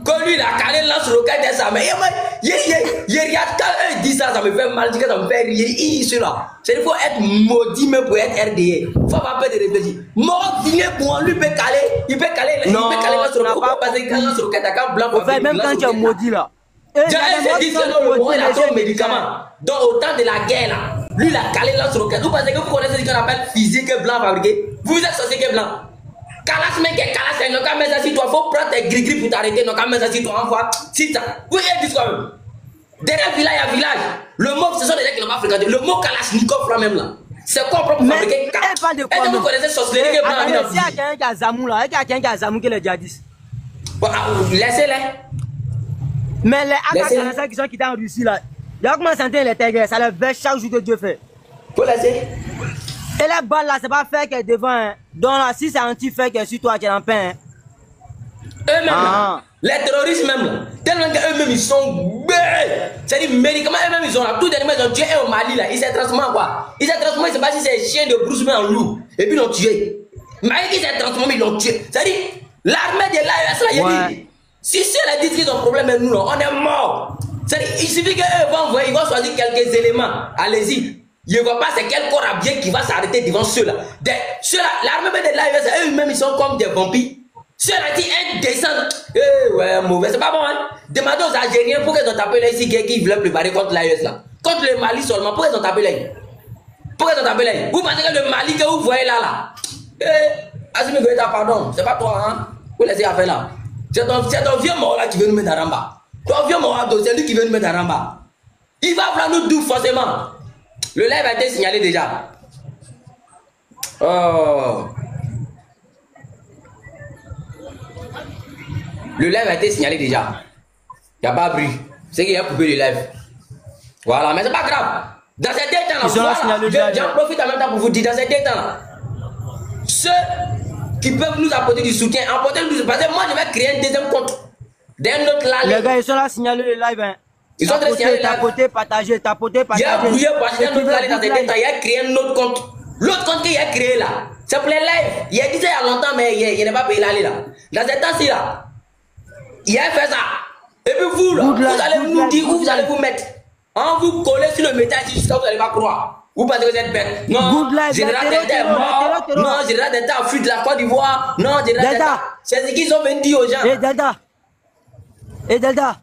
que lui il a calé lance-roquette de sa mère. Il regarde quand eux disent ça, ça me fait mal, ça me fait rire. Il cela. C'est il faut être maudit même pour être RDA. Faut pas peur de réfléchir. Mort vilain pour lui peut caler, il peut caler lance-roquette parce qu'il calé lance-roquette à camp blanc. Même quand tu es maudit là. Ils disent que non, le mort il a trop de médicaments. Donc au temps de la guerre là, lui il a calé lance-roquette. Vous pensez que vous connaissez ce qu'on appelle physique blanc fabriqué? Vous êtes censé que blanc. Calas mec est calas, il n'y a pas de ça si toi, faut prendre tes gris-gris pour t'arrêter, il n'y a pas de ça si toi, envoie. Si ça, vous avez dit quoi même? Derrière village à village, le mot, ce sont des gens qui n'ont pas fréquenté. Le mot Kalashnikov là même là, c'est quoi propre fabriqué? Elle parle de quoi? Est-ce que vous connaissez sorcellerie qui est blanc? Il y a quelqu'un qui a Zamou là, il y a quelqu'un qui a Zamou qui est le djihadiste. Laissez-les. Mais les AK-47 qui sont quittés en Russie là, il y a comment sentir les terres, ça les veut chaque jour que Dieu fait. Faut laisser. Et les balles là, c'est pas fait qu'elle est devant. Hein. Donc là, si c'est anti-fait qu'elle est sur toi, tu es en pain. Hein. Eux-mêmes, les terroristes même, là, tellement qu'eux-mêmes ils sont bêtes. C'est-à-dire, médicaments eux-mêmes ils ont là. Tout dernièrement, ils ont tué un au Mali là. Ils s'est transformé en quoi? Ils s'est transformé, c'est pas si c'est un chien de Bruce Lee en loup. Et puis ils l'ont tué. Mais ils s'est transformé, ils l'ont tué. C'est-à-dire, l'armée de l'AES là, il dit, si ceux-là disent qu'ils ont problème avec nous, là, on est mort. C'est-à-dire, il suffit qu'eux ils vont choisir quelques éléments. Allez-y. Je ne vois pas c'est quel corps habillé qui va s'arrêter devant ceux-là. Ceux-là, l'armée de l'AES, eux-mêmes, ils sont comme des vampires. Ceux-là qui descendent. Ouais, mauvais, c'est pas bon, hein. Demandez aux Algériens pourquoi ils ont tapé là ici, qui veulent préparer contre l'AES là. Contre le Mali seulement, pourquoi ils ont tapé là? Pourquoi ils ont tapé là? Vous pensez que le Mali que vous voyez là? Assimi Goïta, pardon, c'est pas toi, hein. Vous laissez affaire là. C'est ton vieux mort là qui veut nous mettre à Ramba. Ton vieux mort, c'est lui qui veut nous mettre à Ramba. Il va vouloir nous doux forcément. Le live a été signalé déjà. Oh. Le live a été signalé déjà. Il n'y a pas de bruit. C'est qu'il y a coupé le live. Voilà, mais c'est pas grave. Dans ces deux temps-là, j'en profite en même temps pour vous dire, dans ces deux temps-là, ceux qui peuvent nous apporter du soutien, apportez-nous, parce que moi je vais créer un deuxième compte d'un autre live. Les gars, ils sont là signalés le live. Hein. Ils sont très signalés tapoter, partager, tapoter, partager. Il a brouillé parce que notre live dans ces deux temps, il a créé un autre compte. L'autre compte qu'il a créé là, c'est pour les lives. Il a dit ça il y a longtemps, mais il n'a pas payé l'aller là. Dans ces temps-ci là, il a fait ça. Et puis vous là, vous allez nous dire où vous allez vous mettre. En vous coller sur le métal jusqu'à vous n'allez pas croire. Vous pensez que vous êtes bête. Non, Général Delta est mort. Non, Général Delta a fui de la Côte d'Ivoire. Non, Général Delta. C'est ce qu'ils ont vendu dire aux gens. Et Delta.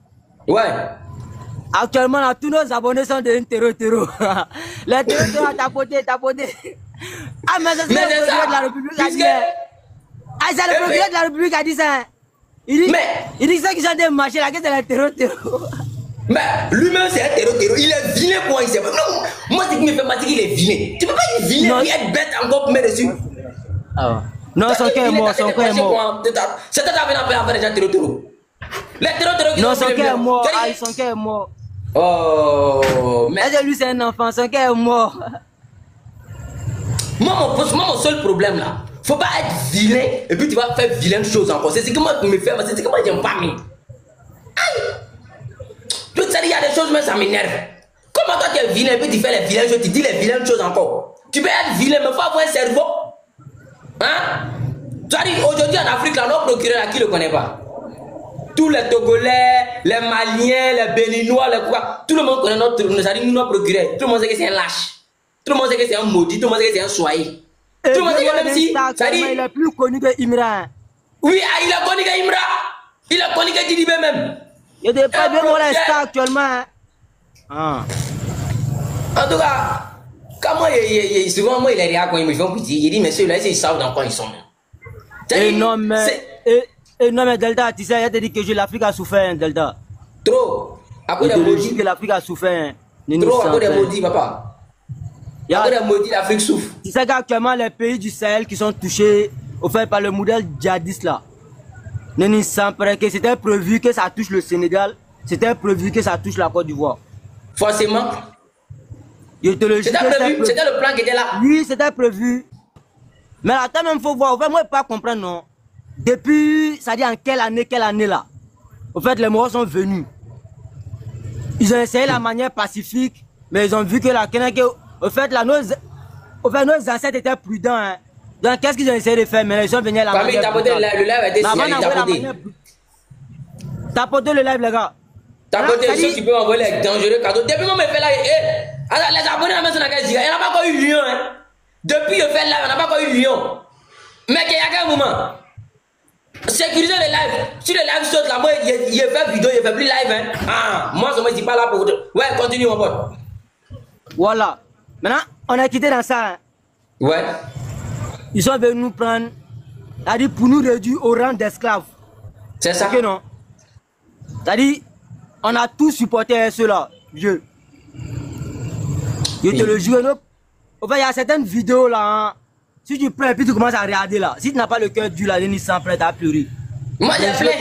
Ouais. Actuellement, là, tous nos abonnés sont devenus terreau. Les terreaux ont tapoté. Ah, mais c'est le président de la République qui a dit. Ah, c'est le président de la République qui a dit ça. Il dit ça qu'ils ont des marchés là, que c'est le terreau. Mais lui-même, c'est un terreau. Il est vilain pour il. Non, moi, ce qui me fait mal, c'est qu'il est vilain. Tu peux pas être vilain et être bête encore pour mettre dessus. Ah. Non, son cœur est mort, son cœur est mort. C'est toi qui as fait les gens terreau. Les terreaux qui non, son cœur est mort. Ah, son cœur est mort. Oh, mais lui, c'est un enfant, son cœur est mort. Moi, mon seul problème là, faut pas être vilain et puis tu vas faire vilaine chose encore. C'est ce que moi me fait, c'est ce que moi j'aime pas. Aïe! Tu sais, il y a des choses, mais ça m'énerve. Comment toi tu es vilain et puis tu fais les vilaines choses, tu dis les vilaines choses encore. Tu peux être vilain, mais il faut avoir un cerveau. Hein? Tu as dit aujourd'hui en Afrique, là, nos procureurs, qui ne le connaît pas? Tous les Togolais, les Maliens, les Béninois, les quoi, tout le monde connaît notre procureur. Tout le monde sait que c'est un lâche. Tout le monde sait que c'est un maudit, tout le monde sait que c'est un soigné. Tout le monde sait que même si. Ça dit, il est plus connu que Imra. Oui, il est connu que Imra. Il est connu que Didibé même. Il n'est pas bien mon instant actuellement. Ah. En tout cas, comment souvent moi il est là quand ils me font pitié. Il dit, monsieur, là, ils savent dans quoi ils sont. Et non, mais Delta, tu sais, il te dit que l'Afrique a souffert, Delta. Trop. À cause des maudits. Que l'Afrique a souffert. Trop, à cause des maudits, papa. À cause des maudits, l'Afrique souffre. Tu sais qu'actuellement, les pays du Sahel qui sont touchés, au fait, par le modèle djihadiste là, que c'était prévu que ça touche le Sénégal, c'était prévu que ça touche la Côte d'Ivoire. Forcément. C'était prévu, c'était le plan qui était là. Oui, c'était prévu. Mais attends, même, il faut voir. Au fait, moi, je ne peux pas comprendre, non. Depuis, ça dit en quelle année là. Au fait, les morts sont venus. Ils ont essayé la manière pacifique, mais ils ont vu que la au fait, là, nos ancêtres étaient prudents. Hein. Donc, qu'est-ce qu'ils ont essayé de faire? Mais ils sont venus à la manière. Tapoter le live a été tapoté. Tapoter le live, les gars. Tapoter, ceux qui peuvent envoyer les dangereux cadeaux. Depuis moi, je fais là, les abonnés à la maison, il n'y a pas encore eu lion. Hein. Depuis je fais live, on n'a pas encore eu lion. Mais qu'il y a qu'un moment. Sécuriser les lives. Si le live saute là, moi, il fait vidéo, il fait plus live. Hein. Ah, moi, je ne suis pas là pour. Ouais, continue, mon pote. Voilà. Maintenant, on a quitté dans ça. Hein. Ouais. Ils sont venus nous prendre, c'est-à-dire pour nous réduire au rang d'esclaves. C'est ça. Ok, non? C'est-à-dire, on a tous supporté ceux-là, vieux. Je te le jure, au fait, il y a certaines vidéos là. Hein. Si tu prends et puis tu commences à regarder là, si tu n'as pas le cœur dur là, tu n'es prêt à pleurer. Moi j'ai plein.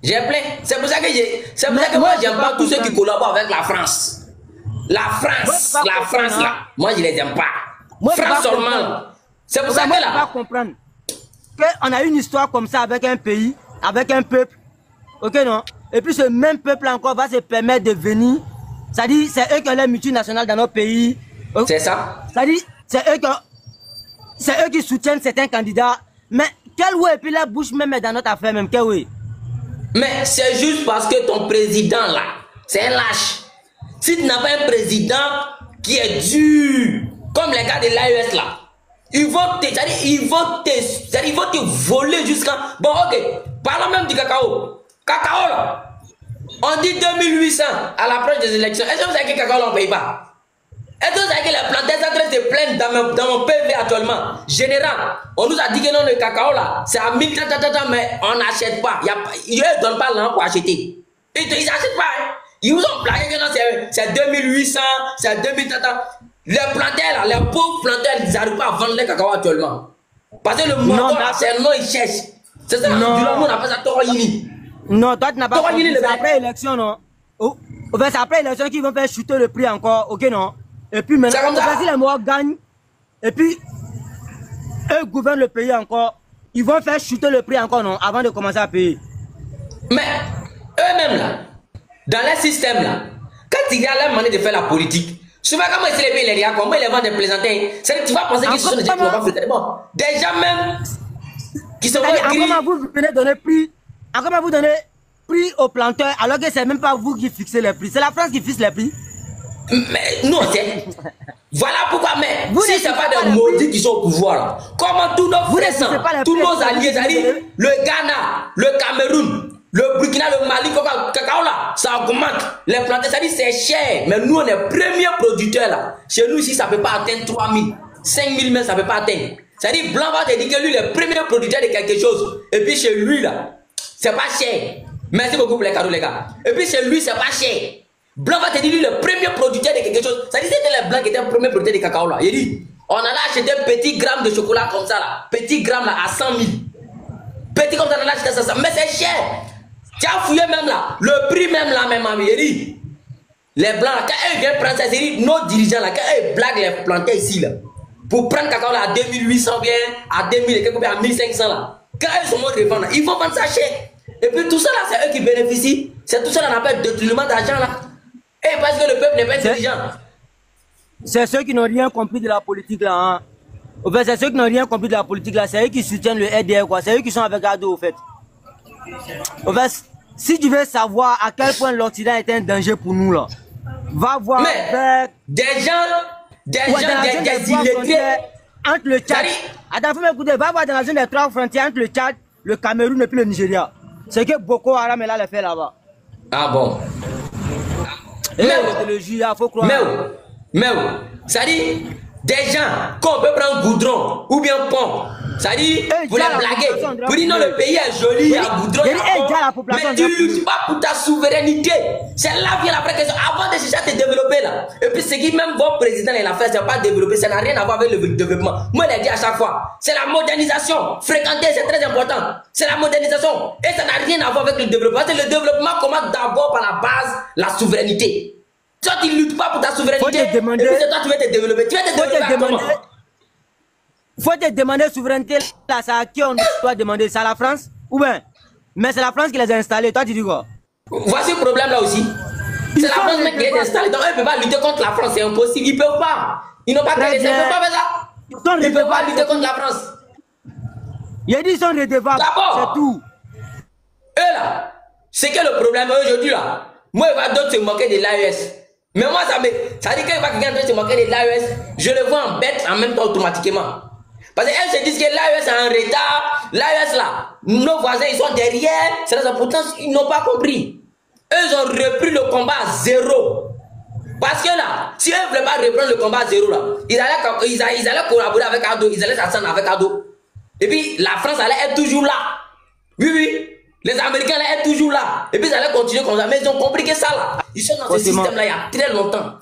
J'ai plein. C'est pour ça que moi j'aime pas tous ceux qui collaborent avec la France. La France là, moi je les aime pas. Moi, France seulement. C'est pour ça que là. Je ne peux pas comprendre qu'on a une histoire comme ça avec un pays, avec un peuple. Ok non? Et puis ce même peuple là encore va se permettre de venir. C'est-à-dire, c'est eux qui ont les multinationales dans notre pays. C'est ça. C'est-à-dire, c'est eux qui soutiennent certains candidats. Mais quel ouais, et puis la bouche même est dans notre affaire même, quel ouais. Mais c'est juste parce que ton président là, c'est un lâche. Si tu n'as pas un président qui est dur, comme les gars de l'AES là, ils vont te voler jusqu'à... Bon ok, parlons même du cacao. Cacao là, on dit 2800 à l'approche des élections. Est-ce que vous savez que cacao là on ne paye pas? Est-ce que vous savez que les plantations sont en train de se plaindre dans mon PV actuellement? Général, on nous a dit que non, le cacao là, c'est à 1000 mais on n'achète pas. Ils ne donnent pas l'argent pour acheter. Ils n'achètent pas. Hein. Ils vous ont plaqué que non, c'est 2800, c'est 2000 Les planteurs là, les pauvres planteurs, ils n'arrivent pas à vendre les cacao actuellement. Parce que le montant là, c'est un nom, ils cherchent. C'est ça, non. Du monde appelle ça Toroyini. Non, toi tu n'as pas compris. C'est après l'élection, non? Oh, c'est après l'élection qu'ils vont faire chuter le prix encore, ok non? Et puis maintenant, si les Noirs gagnent, et puis eux gouvernent le pays encore, ils vont faire chuter le prix encore, non? Avant de commencer à payer. Mais eux-mêmes là, dans les systèmes là, quand ils ont la manière de faire la politique, souvent comment ils se les payent les gars, comment ils les vendent des plaisantins, c'est-à-dire que tu vas penser qu'ils sont des gens qui vont pas faire bon. Des gens même qui sont pas écrits. Encore vous venez donner prix, encore vous donnez prix aux planteurs, alors que c'est même pas vous qui fixez les prix, c'est la France qui fixe les prix. Mais non, c'est... Voilà pourquoi, mais si ce n'est pas des maudits qui sont au pouvoir, comment tous nos frères, tous nos alliés, c'est-à-dire le Ghana, le Cameroun, le Burkina, le Mali, le cacao là, ça augmente. Les plantations, c'est-à-dire c'est cher, mais nous on est premiers producteurs là. Chez nous ici, ça ne peut pas atteindre 3000, 5000 mais ça ne peut pas atteindre. C'est-à-dire Blanc va te dire que lui, est le premier producteur de quelque chose. Et puis chez lui là, c'est pas cher. Merci beaucoup pour les cadeaux les gars. Et puis chez lui, c'est pas cher. Blanc va te dire, lui, le premier producteur de quelque chose. Ça dit, c'était les Blancs qui étaient le premier producteur de cacao là. Il dit, on allait acheter petits grammes de chocolat comme ça là. Petits grammes là à 100 000. Petit comme ça, on allait acheter ça. Mais c'est cher. Tu as fouillé même là. Le prix même là, même ami. Il dit, les Blancs là, quand ils viennent prendre ça, c'est nos dirigeants là, quand ils blaguent les plantains ici là. pour prendre cacao là à 2800 bien, à 2000 et quelque à 1500 là. Quand ils sont morts de revendre, ils vont vendre ça cher. Et puis tout ça là, c'est eux qui bénéficient. C'est tout ça qu'on appelle détournement d'argent là. Et parce que le peuple n'est pas intelligent. C'est ceux qui n'ont rien compris de la politique là. Hein. Au fait, c'est ceux qui n'ont rien compris de la politique là. C'est eux qui soutiennent le RDR quoi. C'est eux qui sont avec Ado au fait. Au fait, si tu veux savoir à quel point l'Occident est un danger pour nous là, va voir avec des illettrés entre le Tchad. Attends, faut m'écouter. Va voir dans la zone des 3 frontières entre le Tchad, le Cameroun et puis le Nigeria. C'est que Boko Haram est là les fait là-bas. Ah bon. Faut croire. Mais ça dit des gens qu'on peut prendre goudron ou bien pont. Ça dit pour les blaguer. Pour dire non, le pays est joli, il y a goudron. Mais tu luttes pas pour ta souveraineté. C'est là vient la vraie question. Avant de chercher à te développer là. Et puis ce qui même votre président il a fait, c'est pas développer. Ça n'a rien à voir avec le développement. Moi je l'ai dit à chaque fois. C'est la modernisation. Fréquenter c'est très important. C'est la modernisation. Et ça n'a rien à voir avec le développement. Parce que le développement commence d'abord par la base, la souveraineté. Toi tu ne luttes pas pour ta souveraineté. Et puis toi tu veux te développer. Tu veux te développer comment? Faut te demander souveraineté là, c'est à qui on doit demander? C'est à la France ou bien? Mais c'est la France qui les a installés, toi tu dis quoi? Voici le problème là aussi. C'est la France qui les a installés, donc eux ne peuvent pas lutter contre la France, c'est impossible, ils ne peuvent pas. Ils n'ont pas créé, ils ne peuvent pas faire ça. Ils ne peuvent pas lutter contre la France. Il a dit qu'ils sont redevables, c'est tout. Eux là, c'est que le problème aujourd'hui là, moi il va d'autres se moquer de l'AES. Mais moi ça dit qu'il va quelqu'un se moquer de l'AES, je le vois en bête en même temps automatiquement. Parce qu'elles se disent que l'AES est en retard, l'AES là, nos voisins ils sont derrière, c'est là, pourtant ils n'ont pas compris. Eux ils ont repris le combat à zéro. Parce que là, si eux ne voulaient pas reprendre le combat à zéro là, ils allaient collaborer avec Ado, ils allaient s'attendre avec Ado. Et puis la France allait être toujours là. Oui. Les Américains allaient être toujours là. Et puis ils allaient continuer comme ça. Mais ils ont compris que ça là, ils sont dans ce système là il y a très longtemps.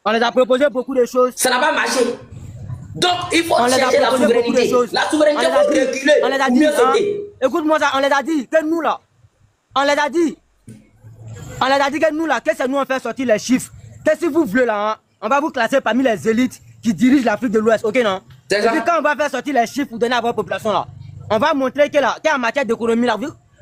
On les a proposé beaucoup de choses. Ça n'a pas marché. Donc, il faut chercher la souveraineté. La souveraineté, il faut reculer. On les a dit, écoute-moi ça, on les a dit que nous là, on les a dit que nous là, que c'est nous on fait sortir les chiffres. Que si vous voulez là, hein, on va vous classer parmi les élites qui dirigent l'Afrique de l'Ouest, ok non? Et puis quand on va faire sortir les chiffres pour donner à votre population là, on va montrer que là, qu'en matière d'économie là,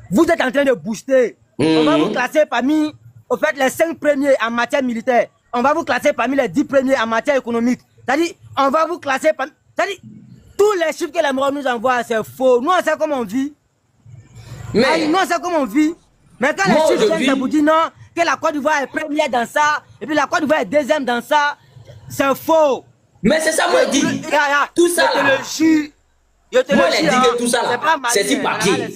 vous êtes en train de booster. On va vous classer parmi, au fait, les 5 premiers en matière militaire. On va vous classer parmi les 10 premiers en matière économique. C'est-à-dire, on va vous classer parmi... C'est-à-dire, tous les chiffres que les Marocains nous envoient, c'est faux. Nous, on sait comment on vit. Mais nous, on sait comment on vit. Mais quand les chiffres viennent, vous disent non, que la Côte d'Ivoire est première dans ça, et puis la Côte d'Ivoire est deuxième dans ça, c'est faux. Mais c'est ça, moi, je dis. Tout ça, là. Moi, je dis que tout ça, là, c'est si papier.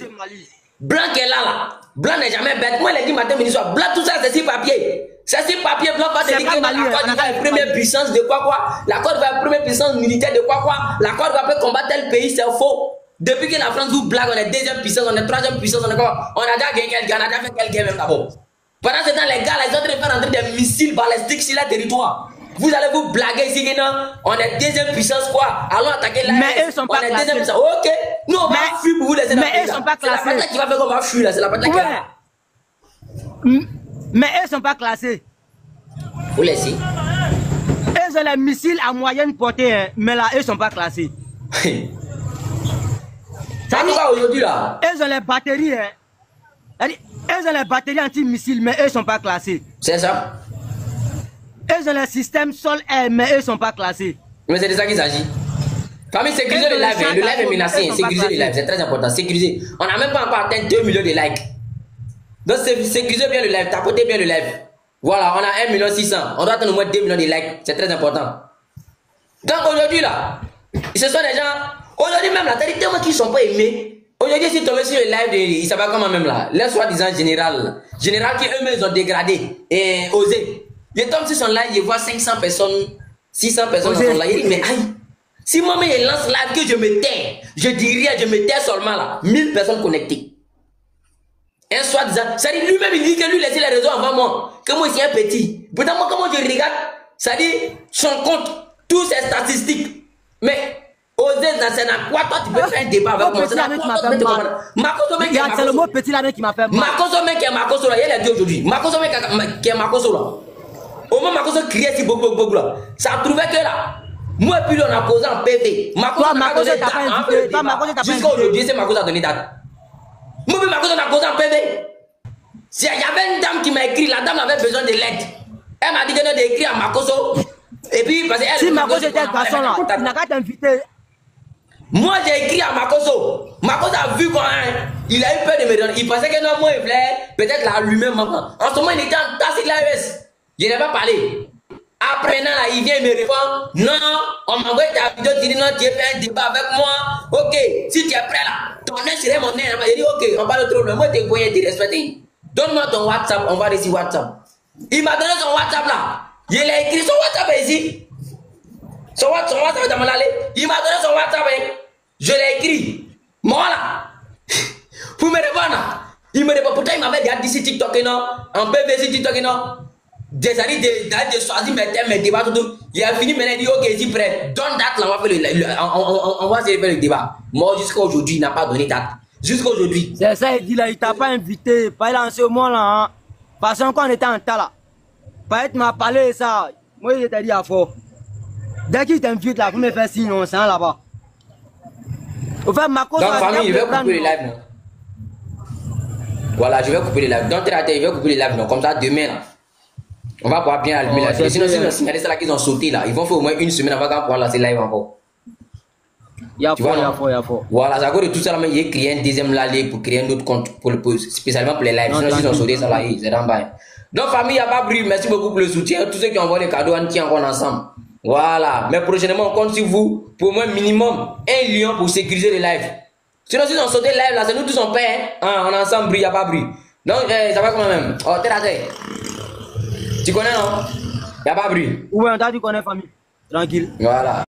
Blanc qui est là. Blanc n'est jamais bête. Moi, je dis matin, midi, soir. Blanc, tout ça, c'est si papier. C'est si papier. Blanc va te dire que la Côte d'Ivoire est première puissance de quoi. La Côte d'Ivoire est première puissance militaire de quoi. La Côte d'Ivoire peut combattre tel pays, c'est faux. Depuis que la France vous blague, on est deuxième puissance, on est troisième puissance, on est quoi? On a déjà gagné quelqu'un, on a déjà fait quelqu'un même d'abord. Pendant ce temps, les gars, ils sont en train de faire entrer des missiles balistiques sur le territoire. Vous allez vous blaguer ici que non, on est deuxième puissance quoi? Allons attaquer la Mais eux sont pas classés. Deuxième puissance. Ok, nous on va fuir pour vous laisser. Mais eux sont pas classés. C'est la bataille qui va faire qu'on va fuir là, c'est la bataille qui va. Mais eux sont pas classés. Vous laissez. Eux ont les missiles à moyenne portée, hein, mais là, eux sont pas classés. En tout cas aujourd'hui là. Eux ont les batteries, hein. Eux ont les batteries anti-missiles, mais eux sont pas classés. C'est ça. Eux ont le système sol-air, mais eux sont pas classés. Mais c'est de ça qu'il s'agit. Famille, sécuriser le live. Le live est menacé. Sécuriser le live, c'est très important. Sécuriser. On n'a même pas encore atteint 2 millions de likes. Donc sécuriser bien le live, tapotez bien le live. Voilà, on a 1 600 000. On doit atteindre au moins 2 millions de likes. C'est très important. Donc aujourd'hui là, ce sont des gens. Aujourd'hui même là, t'as dit tellement qu'ils ne sont pas aimés. Aujourd'hui, si tu tombes sur le live, ils savent pas comment même là. Les soi-disant général. Général qui eux-mêmes ont dégradé et osé. Je tombe sur son live, je vois 500 personnes, 600 personnes dans son live. Je dis, mais aïe, si moi-même je lance live, que je me tais, je dis rien, je me tais seulement là. 1000 personnes connectées. Un soi-disant, ça dit lui-même, il dit que lui laisse les réseaux avant moi, que moi, c'est un petit. Pourtant, moi, comment je regarde, ça dit son compte, tous ses statistiques. Mais, oser dans ce quoi, toi, tu peux faire un débat avec moi. C'est le mot petit là qui m'a fait mal. Makoso mec qui est Makoso là, il a dit aujourd'hui. Makoso mec qui est Makoso là. Au moment où Makoso criait si beaucoup là, ça a trouvé que là, Moi, puis on a causé en PV. Toi, Makoso t'a pas invité. Toi, Makoso t'a pas jusqu'à aujourd'hui, c'est Makoso a donné date. Moi, puis Makoso a causé en PV. Il y avait une dame qui m'a écrit, la dame avait besoin de l'aide. Elle m'a dit d'écrire à Makoso. Et puis, parce qu'elle. Si Makoso était un garçon là, il n'a qu'à t'inviter. Moi, j'ai écrit à Makoso. Makoso a vu quoi, hein? Il a eu peur de me donner. Il pensait que non, moi, il voulait peut-être l'allumer maintenant. En ce moment, il était en tasse avec l'AES. Je n'ai pas parlé. Après, là, il vient et me répond, non, on m'a envoyé ta vidéo, tu dis non, tu as fait un débat avec moi. Ok, si tu es prêt là, ton nez serait mon nez. J'ai dit, ok, on parle trop, mais moi, tu es voyé, tu es respecté. Donne-moi ton WhatsApp, on va aller sur WhatsApp. Il m'a donné son WhatsApp là. Il a écrit son WhatsApp ici. Son WhatsApp est dans mon allée. Il m'a donné son WhatsApp. Je l'ai écrit. Moi là. Pour me répondre. Il me répond. Pourtant, il m'avait dit si TikTok non. En PVC TikTok non. Des années de choisir mes thèmes, mes débats, tout. Il a fini maintenant. Il dit ok, il est prêt. Donne date là. On va se faire le débat. Moi, jusqu'à aujourd'hui, il n'a pas donné date. Jusqu'à aujourd'hui. C'est ça, il dit là. Il t'a pas invité. Pas là en ce moment là. Hein. Parce qu'on était en tas là. Pas être m'a parlé de ça. Moi, il t'a dit à fort. Dès qu'il t'invite là, pour me faire signe, on s'en là-bas. Au fait, ma cause. Donc, famille, je vais couper les lives. Voilà, je vais couper les lives. Donc, je vais couper les lives. Comme ça, demain, là, on va pouvoir bien allumer la vidéo. Sinon, si on signalé ça là qu'ils ont sauté là, ils vont faire au moins une semaine avant qu'on pouvoir lancer live encore. Il y a fort. Voilà, c'est à cause de tout ça, mais il a créé un deuxième live pour créer un autre compte, spécialement pour les lives. Sinon, s'ils ont sauté ça là, c'est dans bas. Donc, famille, il n'y a pas bruit. Merci beaucoup pour le soutien. Tous ceux qui envoient les cadeaux, on tient encore ensemble. Voilà. Mais prochainement, on compte sur vous pour au moins minimum 1 lion pour sécuriser les lives. Sinon, s'ils ont sauté le live là, c'est nous tous on paie. Hein? On est ensemble, bruit, il n'y a pas bruit. Donc, ça va quand même. Oh, t'es là, tu connais, non? Il n'y a pas bruit. Ouais, on t'a dit qu'on est famille. Tranquille. Voilà.